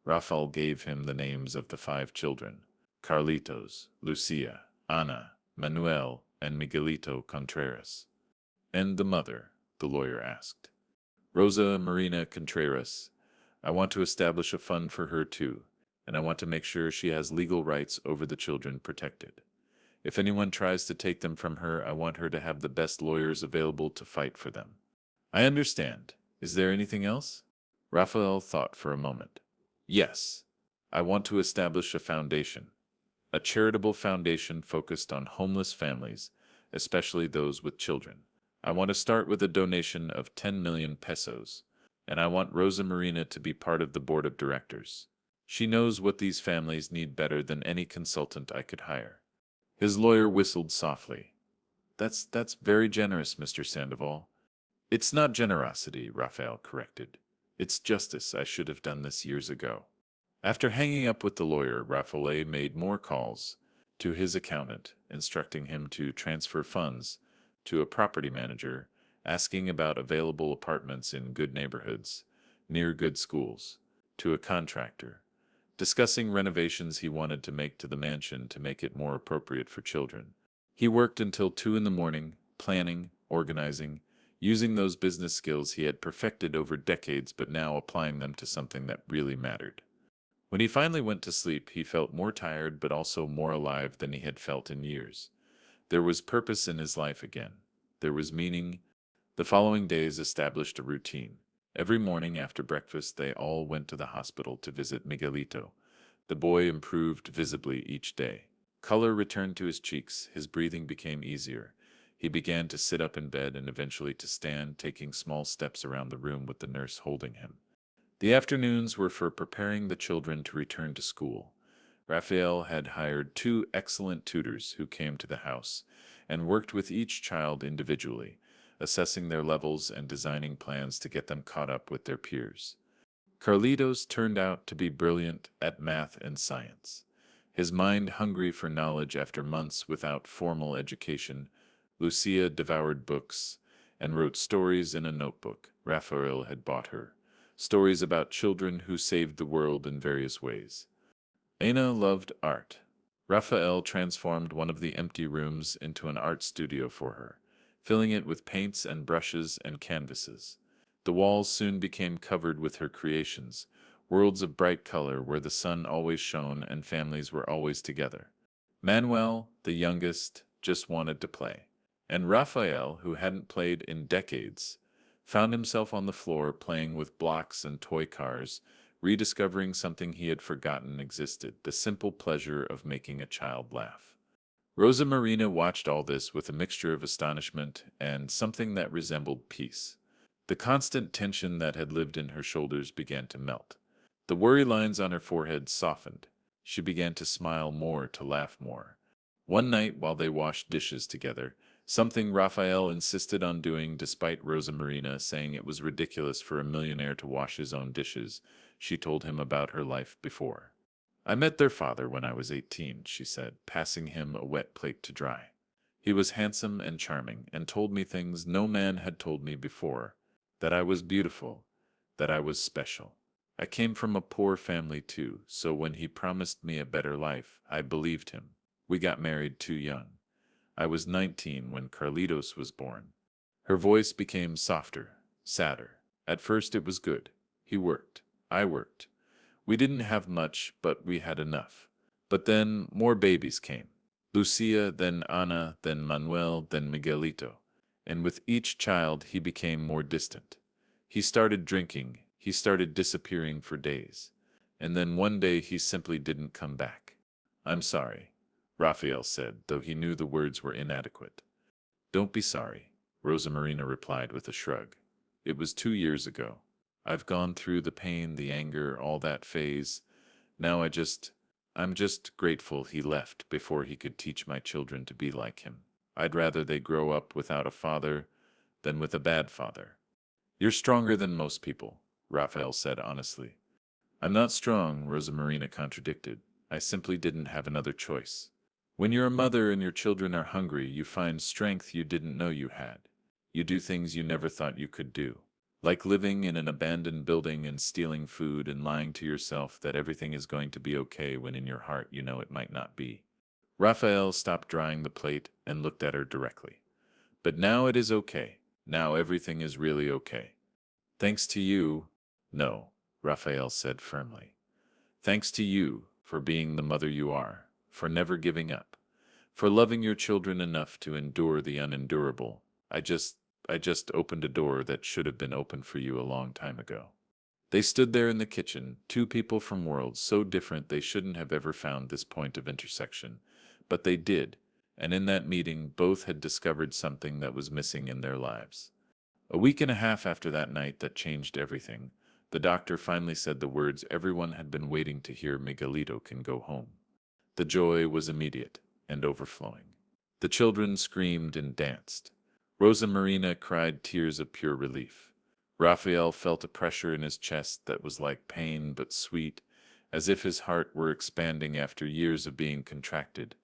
Raphael gave him the names of the 5 children: Carlitos, Lucia, Ana, Manuel, and Miguelito Contreras. And the mother, the lawyer asked. Rosa Marina Contreras. I want to establish a fund for her too, and I want to make sure she has legal rights over the children protected. If anyone tries to take them from her, I want her to have the best lawyers available to fight for them. I understand. Is there anything else? Raphael thought for a moment. Yes. I want to establish a foundation. A charitable foundation focused on homeless families, especially those with children. I want to start with a donation of 10 million pesos, and I want Rosa Marina to be part of the board of directors. She knows what these families need better than any consultant I could hire. His lawyer whistled softly. That's very generous, Mr. Sandoval. It's not generosity, Raphael corrected. It's justice. I should have done this years ago. After hanging up with the lawyer, Raphael made more calls to his accountant, instructing him to transfer funds, to a property manager, asking about available apartments in good neighborhoods, near good schools, to a contractor, discussing renovations he wanted to make to the mansion to make it more appropriate for children. He worked until 2 in the morning, planning, organizing, using those business skills he had perfected over decades but now applying them to something that really mattered. When he finally went to sleep, he felt more tired but also more alive than he had felt in years. There was purpose in his life again. There was meaning. The following days established a routine. Every morning after breakfast, they all went to the hospital to visit Miguelito. The boy improved visibly each day. Color returned to his cheeks, his breathing became easier. He began to sit up in bed and eventually to stand, taking small steps around the room with the nurse holding him. The afternoons were for preparing the children to return to school. Raphael had hired 2 excellent tutors who came to the house and worked with each child individually, assessing their levels and designing plans to get them caught up with their peers. Carlitos turned out to be brilliant at math and science. His mind hungry for knowledge after months without formal education, Lucia devoured books and wrote stories in a notebook Raphael had bought her, stories about children who saved the world in various ways. Ana loved art. Raphael transformed one of the empty rooms into an art studio for her, filling it with paints and brushes and canvases. The walls soon became covered with her creations, worlds of bright color where the sun always shone and families were always together. Manuel, the youngest, just wanted to play. And Raphael, who hadn't played in decades, found himself on the floor playing with blocks and toy cars, rediscovering something he had forgotten existed, the simple pleasure of making a child laugh. Rosa Marina watched all this with a mixture of astonishment and something that resembled peace. The constant tension that had lived in her shoulders began to melt. The worry lines on her forehead softened. She began to smile more, to laugh more. One night, while they washed dishes together, something Raphael insisted on doing despite Rosa Marina saying it was ridiculous for a millionaire to wash his own dishes, she told him about her life before. I met their father when I was 18, she said, passing him a wet plate to dry. He was handsome and charming, and told me things no man had told me before, that I was beautiful, that I was special. I came from a poor family too, so when he promised me a better life, I believed him. We got married too young. I was 19 when Carlitos was born. Her voice became softer, sadder. At first it was good. He worked. I worked. We didn't have much, but we had enough. But then more babies came. Lucia, then Ana, then Manuel, then Miguelito. And with each child he became more distant. He started drinking. He started disappearing for days. And then one day he simply didn't come back. I'm sorry, Raphael said, though he knew the words were inadequate. Don't be sorry, Rosa Marina replied with a shrug. It was 2 years ago. I've gone through the pain, the anger, all that phase. Now I just I'm just grateful he left before he could teach my children to be like him. I'd rather they grow up without a father than with a bad father. You're stronger than most people, Raphael said honestly. I'm not strong, Rosa Marina contradicted. I simply didn't have another choice. When you're a mother and your children are hungry, you find strength you didn't know you had. You do things you never thought you could do. Like living in an abandoned building and stealing food and lying to yourself that everything is going to be okay when in your heart you know it might not be. Raphael stopped drying the plate and looked at her directly. But now it is okay. Now everything is really okay. Thanks to you. No, Raphael said firmly. Thanks to you for being the mother you are, for never giving up, for loving your children enough to endure the unendurable. I just opened a door that should have been open for you a long time ago. They stood there in the kitchen, two people from worlds so different they shouldn't have ever found this point of intersection. But they did, and in that meeting both had discovered something that was missing in their lives. A week and a half after that night that changed everything, the doctor finally said the words everyone had been waiting to hear: Miguelito can go home. The joy was immediate and overflowing. The children screamed and danced. Rosa Marina cried tears of pure relief. Raphael felt a pressure in his chest that was like pain but sweet, as if his heart were expanding after years of being contracted.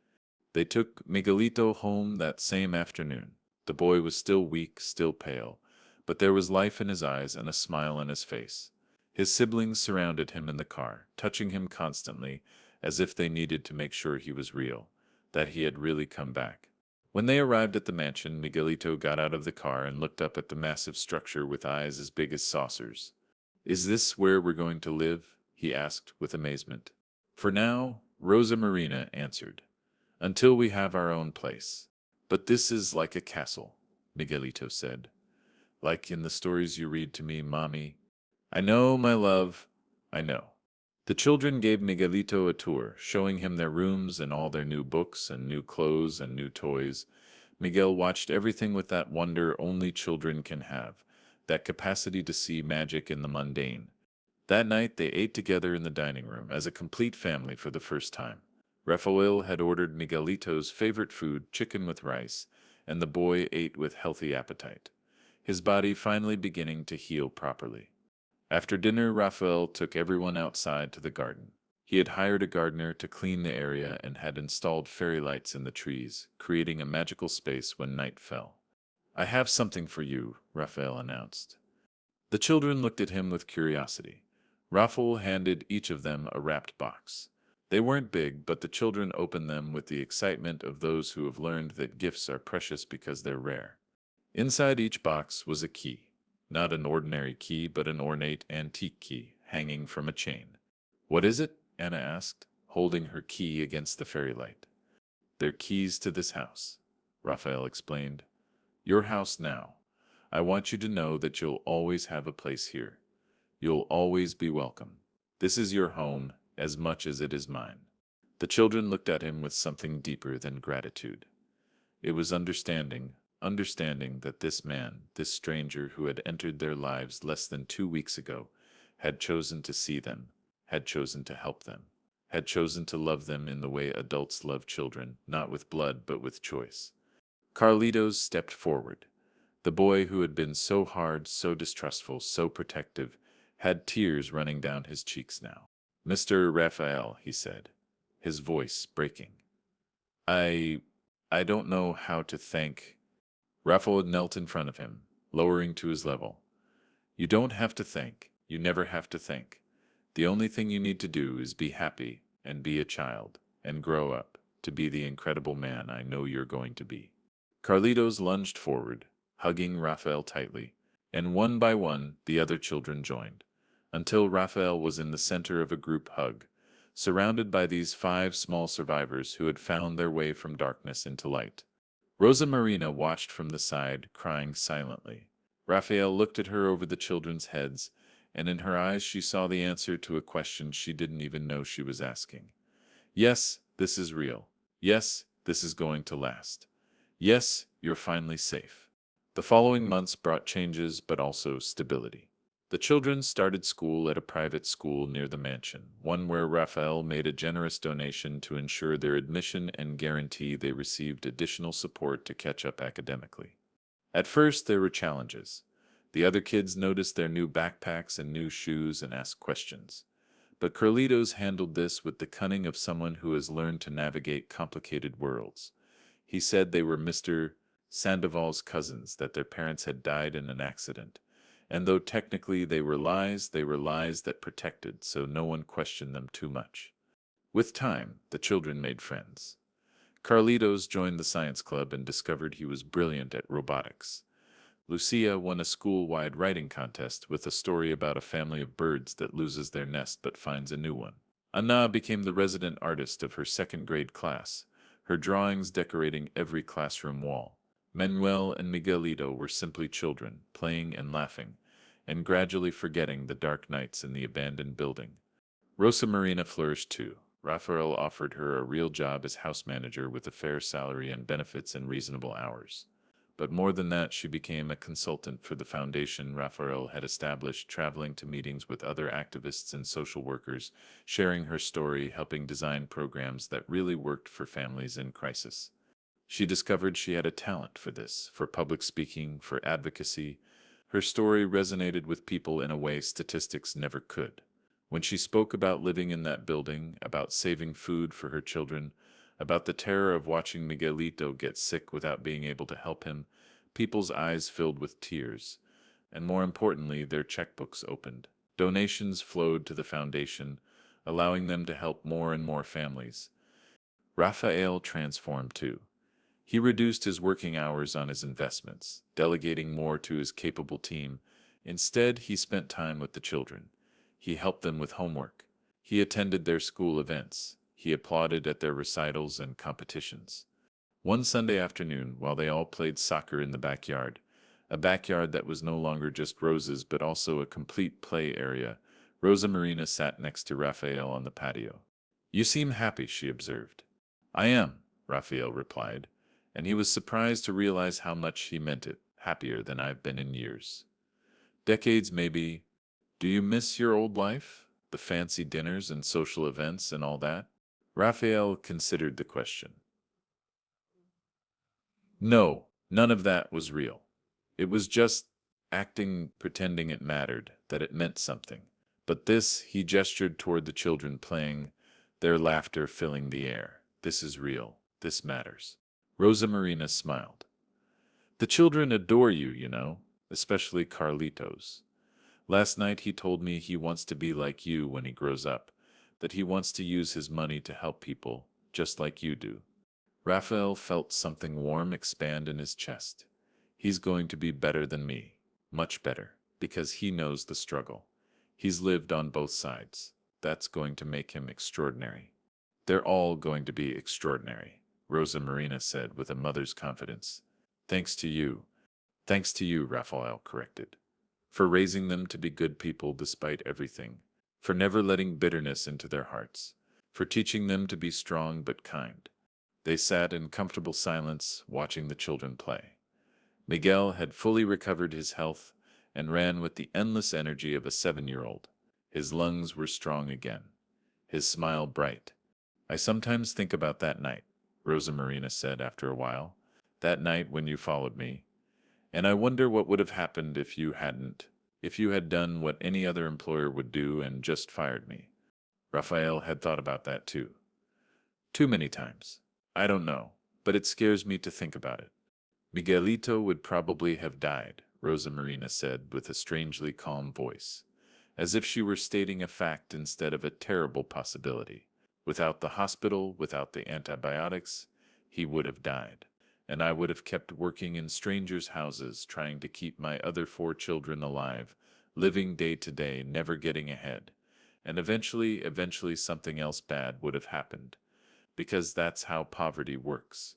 They took Miguelito home that same afternoon. The boy was still weak, still pale, but there was life in his eyes and a smile on his face. His siblings surrounded him in the car, touching him constantly, as if they needed to make sure he was real, that he had really come back. When they arrived at the mansion, Miguelito got out of the car and looked up at the massive structure with eyes as big as saucers. Is this where we're going to live? He asked with amazement. For now, Rosa Marina answered. Until we have our own place. But this is like a castle, Miguelito said. Like in the stories you read to me, Mommy. I know, my love, I know. The children gave Miguelito a tour, showing him their rooms and all their new books and new clothes and new toys. Miguel watched everything with that wonder only children can have, that capacity to see magic in the mundane. That night they ate together in the dining room as a complete family for the first time. Rafael had ordered Miguelito's favorite food, chicken with rice, and the boy ate with healthy appetite, his body finally beginning to heal properly. After dinner, Raphael took everyone outside to the garden. He had hired a gardener to clean the area and had installed fairy lights in the trees, creating a magical space when night fell. I have something for you, Raphael announced. The children looked at him with curiosity. Raphael handed each of them a wrapped box. They weren't big, but the children opened them with the excitement of those who have learned that gifts are precious because they're rare. Inside each box was a key. Not an ordinary key, but an ornate antique key, hanging from a chain. What is it? Anna asked, holding her key against the fairy light. They're keys to this house, Raphael explained. Your house now. I want you to know that you'll always have a place here. You'll always be welcome. This is your home as much as it is mine. The children looked at him with something deeper than gratitude. It was understanding that this man, this stranger who had entered their lives less than 2 weeks ago, had chosen to see them, had chosen to help them, had chosen to love them in the way adults love children, not with blood but with choice. Carlitos stepped forward. The boy who had been so hard, so distrustful, so protective, had tears running down his cheeks now. Mr. Raphael, he said, his voice breaking. I don't know how to thank. Raphael knelt in front of him, lowering to his level. You don't have to thank. You never have to thank. The only thing you need to do is be happy and be a child and grow up to be the incredible man I know you're going to be. Carlitos lunged forward, hugging Raphael tightly, and one by one the other children joined, until Raphael was in the center of a group hug, surrounded by these 5 small survivors who had found their way from darkness into light. Rosa Marina watched from the side, crying silently. Raphael looked at her over the children's heads, and in her eyes she saw the answer to a question she didn't even know she was asking. Yes, this is real. Yes, this is going to last. Yes, you're finally safe. The following months brought changes but also stability. The children started school at a private school near the mansion, one where Raphael made a generous donation to ensure their admission and guarantee they received additional support to catch up academically. At first, there were challenges. The other kids noticed their new backpacks and new shoes and asked questions. But Carlitos handled this with the cunning of someone who has learned to navigate complicated worlds. He said they were Mr. Sandoval's cousins, that their parents had died in an accident. And though technically they were lies that protected, so no one questioned them too much. With time, the children made friends. Carlitos joined the science club and discovered he was brilliant at robotics. Lucia won a school-wide writing contest with a story about a family of birds that loses their nest but finds a new one. Anna became the resident artist of her second-grade class, her drawings decorating every classroom wall. Manuel and Miguelito were simply children, playing and laughing, and gradually forgetting the dark nights in the abandoned building. Rosa Marina flourished too. Rafael offered her a real job as house manager with a fair salary and benefits and reasonable hours. But more than that, she became a consultant for the foundation Rafael had established, traveling to meetings with other activists and social workers, sharing her story, helping design programs that really worked for families in crisis. She discovered she had a talent for this, for public speaking, for advocacy. Her story resonated with people in a way statistics never could. When she spoke about living in that building, about saving food for her children, about the terror of watching Miguelito get sick without being able to help him, people's eyes filled with tears, and more importantly, their checkbooks opened. Donations flowed to the foundation, allowing them to help more and more families. Raphael transformed too. He reduced his working hours on his investments, delegating more to his capable team. Instead, he spent time with the children. He helped them with homework. He attended their school events. He applauded at their recitals and competitions. One Sunday afternoon, while they all played soccer in the backyard, a backyard that was no longer just roses but also a complete play area, Rosa Marina sat next to Raphael on the patio. "You seem happy," she observed. "I am," Raphael replied, and he was surprised to realize how much he meant it, happier than I've been in years. Decades, maybe. Do you miss your old life? The fancy dinners and social events and all that? Raphael considered the question. No, none of that was real. It was just acting, pretending it mattered, that it meant something. But this, he gestured toward the children playing, their laughter filling the air. This is real. This matters. Rosa Marina smiled. The children adore you, you know, especially Carlitos. Last night he told me he wants to be like you when he grows up, that he wants to use his money to help people, just like you do. Raphael felt something warm expand in his chest. He's going to be better than me, much better, because he knows the struggle. He's lived on both sides. That's going to make him extraordinary. They're all going to be extraordinary, Rosa Marina said with a mother's confidence. Thanks to you. Thanks to you, Raphael corrected. For raising them to be good people despite everything. For never letting bitterness into their hearts. For teaching them to be strong but kind. They sat in comfortable silence, watching the children play. Miguel had fully recovered his health and ran with the endless energy of a 7-year-old. His lungs were strong again. His smile bright. I sometimes think about that night, Rosa Marina said after a while. That night when you followed me. And I wonder what would have happened if you hadn't, if you had done what any other employer would do and just fired me. Raphael had thought about that too. Too many times. I don't know, but it scares me to think about it. Miguelito would probably have died, Rosa Marina said with a strangely calm voice, as if she were stating a fact instead of a terrible possibility. Without the hospital, without the antibiotics, he would have died. And I would have kept working in strangers' houses, trying to keep my other 4 children alive, living day to day, never getting ahead. And eventually something else bad would have happened. Because that's how poverty works.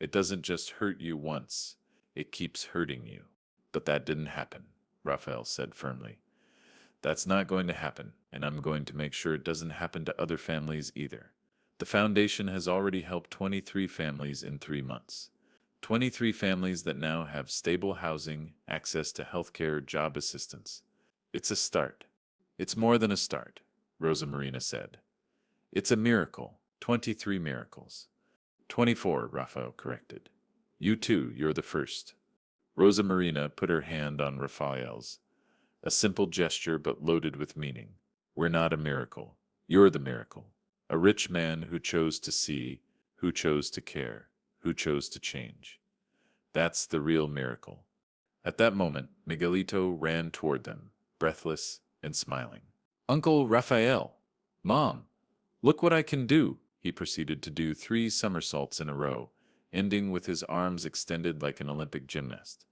It doesn't just hurt you once, it keeps hurting you. But that didn't happen, Raphael said firmly. That's not going to happen, and I'm going to make sure it doesn't happen to other families either. The foundation has already helped 23 families in 3 months. 23 families that now have stable housing, access to healthcare, job assistance. It's a start. It's more than a start, Rosa Marina said. It's a miracle. 23 miracles. 24, Raphael corrected. You too, you're the first. Rosa Marina put her hand on Raphael's. A simple gesture but loaded with meaning. We're not a miracle. You're the miracle. A rich man who chose to see, who chose to care, who chose to change. That's the real miracle. At that moment, Miguelito ran toward them, breathless and smiling. Uncle Raphael! Mom! Look what I can do! He proceeded to do 3 somersaults in a row, ending with his arms extended like an Olympic gymnast.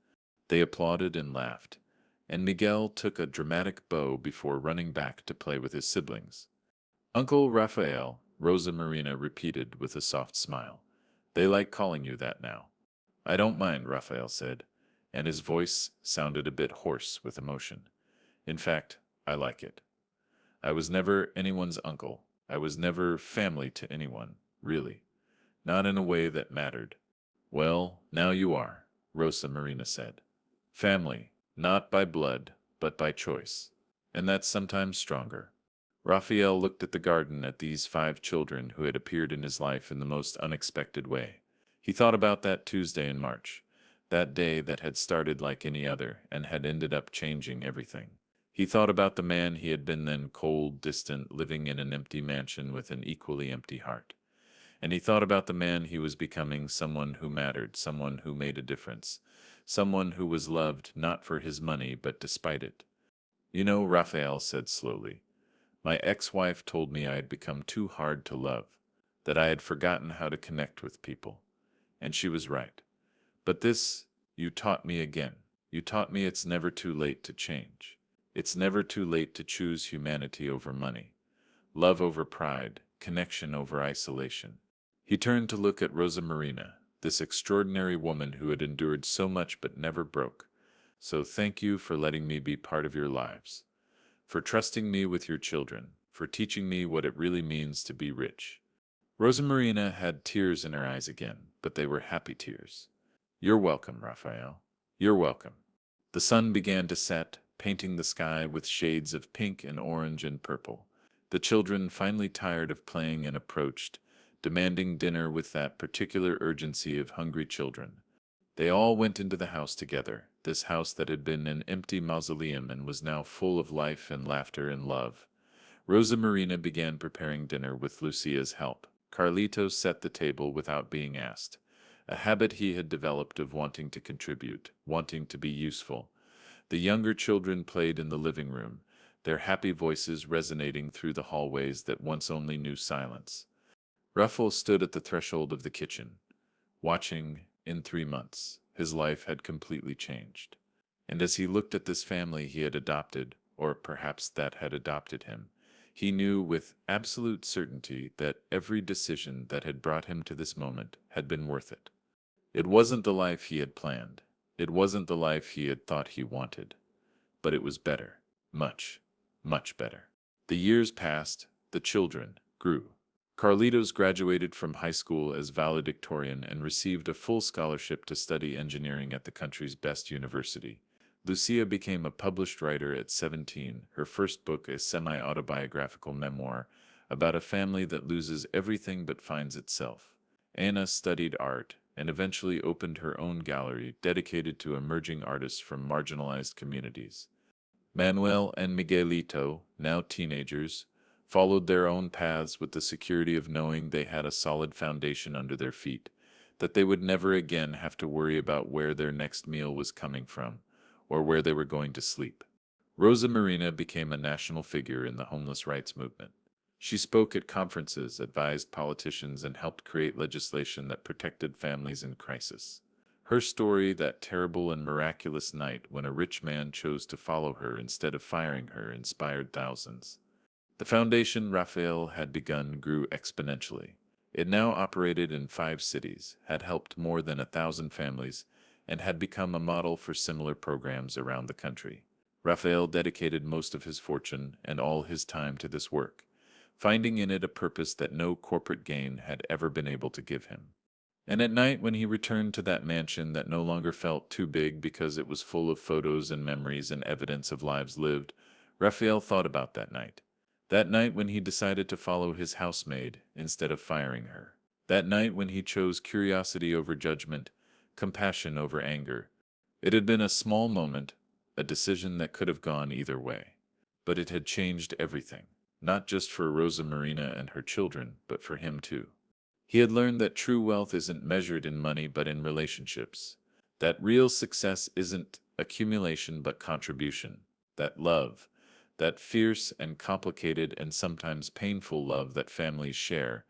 They applauded and laughed, and Miguel took a dramatic bow before running back to play with his siblings. Uncle Raphael, Rosa Marina repeated with a soft smile. They like calling you that now. I don't mind, Raphael said, and his voice sounded a bit hoarse with emotion. In fact, I like it. I was never anyone's uncle. I was never family to anyone, really. Not in a way that mattered. Well, now you are, Rosa Marina said. Family, not by blood, but by choice. And that's sometimes stronger. Raphael looked at the garden at these 5 children who had appeared in his life in the most unexpected way. He thought about that Tuesday in March, that day that had started like any other and had ended up changing everything. He thought about the man he had been then, cold, distant, living in an empty mansion with an equally empty heart. And he thought about the man he was becoming, someone who mattered, someone who made a difference, someone who was loved not for his money but despite it. You know, Raphael said slowly, my ex-wife told me I had become too hard to love, that I had forgotten how to connect with people. And she was right. But this, you taught me again. You taught me it's never too late to change. It's never too late to choose humanity over money, love over pride, connection over isolation. He turned to look at Rosa Marina, this extraordinary woman who had endured so much but never broke. So thank you for letting me be part of your lives, for trusting me with your children, for teaching me what it really means to be rich. Rosa Marina had tears in her eyes again, but they were happy tears. You're welcome, Raphael. You're welcome. The sun began to set, painting the sky with shades of pink and orange and purple. The children, finally tired of playing, and approached, demanding dinner with that particular urgency of hungry children. They all went into the house together, this house that had been an empty mausoleum and was now full of life and laughter and love. Rosa Marina began preparing dinner with Lucia's help. Carlitos set the table without being asked, a habit he had developed of wanting to contribute, wanting to be useful. The younger children played in the living room, their happy voices resonating through the hallways that once only knew silence. Raphael stood at the threshold of the kitchen, watching. In 3 months, his life had completely changed. And as he looked at this family he had adopted, or perhaps that had adopted him, he knew with absolute certainty that every decision that had brought him to this moment had been worth it. It wasn't the life he had planned. It wasn't the life he had thought he wanted. But it was better. Much, much better. The years passed. The children grew. Carlitos graduated from high school as valedictorian and received a full scholarship to study engineering at the country's best university. Lucia became a published writer at 17, her first book a semi-autobiographical memoir about a family that loses everything but finds itself. Anna studied art and eventually opened her own gallery dedicated to emerging artists from marginalized communities. Manuel and Miguelito, now teenagers, followed their own paths with the security of knowing they had a solid foundation under their feet, that they would never again have to worry about where their next meal was coming from, or where they were going to sleep. Rosa Marina became a national figure in the homeless rights movement. She spoke at conferences, advised politicians, and helped create legislation that protected families in crisis. Her story, that terrible and miraculous night when a rich man chose to follow her instead of firing her, inspired thousands. The foundation Raphael had begun grew exponentially. It now operated in 5 cities, had helped more than 1,000 families, and had become a model for similar programs around the country. Raphael dedicated most of his fortune and all his time to this work, finding in it a purpose that no corporate gain had ever been able to give him. And at night, when he returned to that mansion that no longer felt too big because it was full of photos and memories and evidence of lives lived, Raphael thought about that night. That night when he decided to follow his housemaid instead of firing her. That night when he chose curiosity over judgment, compassion over anger. It had been a small moment, a decision that could have gone either way. But it had changed everything, not just for Rosa Marina and her children, but for him too. He had learned that true wealth isn't measured in money but in relationships. That real success isn't accumulation but contribution. That love, that fierce and complicated and sometimes painful love that families share,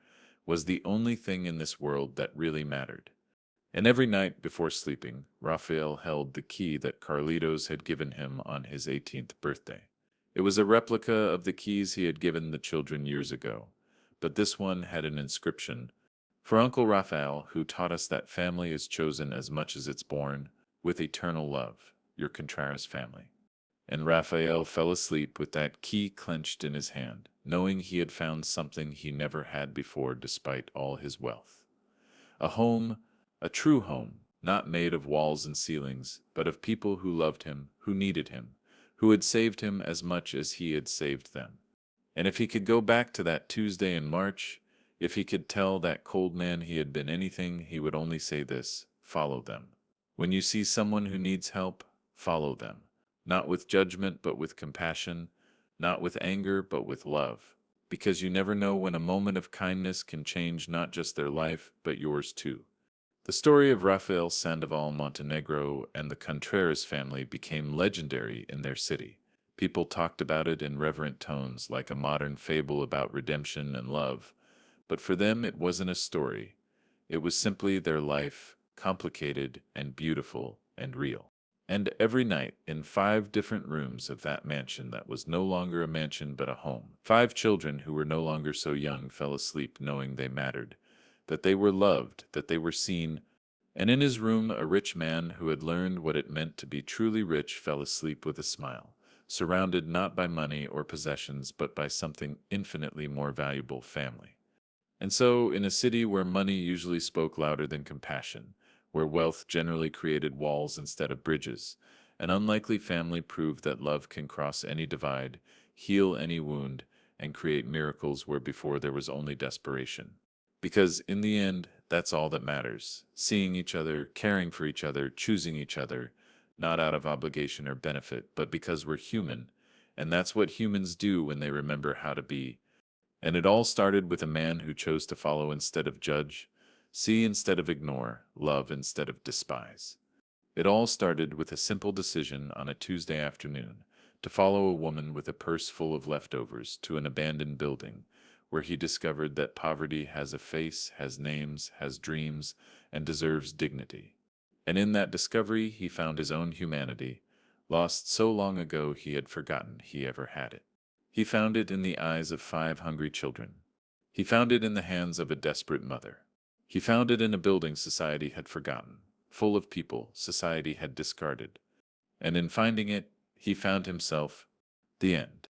was the only thing in this world that really mattered. And every night before sleeping, Raphael held the key that Carlitos had given him on his 18th birthday. It was a replica of the keys he had given the children years ago, but this one had an inscription: For Uncle Raphael, who taught us that family is chosen as much as it's born, with eternal love, your Contreras family. And Raphael fell asleep with that key clenched in his hand, knowing he had found something he never had before despite all his wealth. A home, a true home, not made of walls and ceilings, but of people who loved him, who needed him, who had saved him as much as he had saved them. And if he could go back to that Tuesday in March, if he could tell that cold man he had been anything, he would only say this: follow them. When you see someone who needs help, follow them. Not with judgment, but with compassion. Not with anger, but with love. Because you never know when a moment of kindness can change not just their life, but yours too. The story of Rafael Sandoval Montenegro and the Contreras family became legendary in their city. People talked about it in reverent tones, like a modern fable about redemption and love. But for them, it wasn't a story. It was simply their life, complicated and beautiful and real. And every night, in 5 different rooms of that mansion that was no longer a mansion but a home, 5 children who were no longer so young fell asleep knowing they mattered, that they were loved, that they were seen. And in his room, a rich man who had learned what it meant to be truly rich fell asleep with a smile, surrounded not by money or possessions but by something infinitely more valuable: family. And so, in a city where money usually spoke louder than compassion, where wealth generally created walls instead of bridges, an unlikely family proved that love can cross any divide, heal any wound, and create miracles where before there was only desperation. Because in the end, that's all that matters: seeing each other, caring for each other, choosing each other, not out of obligation or benefit, but because we're human, and that's what humans do when they remember how to be. And it all started with a man who chose to follow instead of judge, see instead of ignore, love instead of despise. It all started with a simple decision on a Tuesday afternoon to follow a woman with a purse full of leftovers to an abandoned building where he discovered that poverty has a face, has names, has dreams, and deserves dignity. And in that discovery he found his own humanity, lost so long ago he had forgotten he ever had it. He found it in the eyes of 5 hungry children. He found it in the hands of a desperate mother. He found it in a building society had forgotten, full of people society had discarded. And in finding it, he found himself. The end.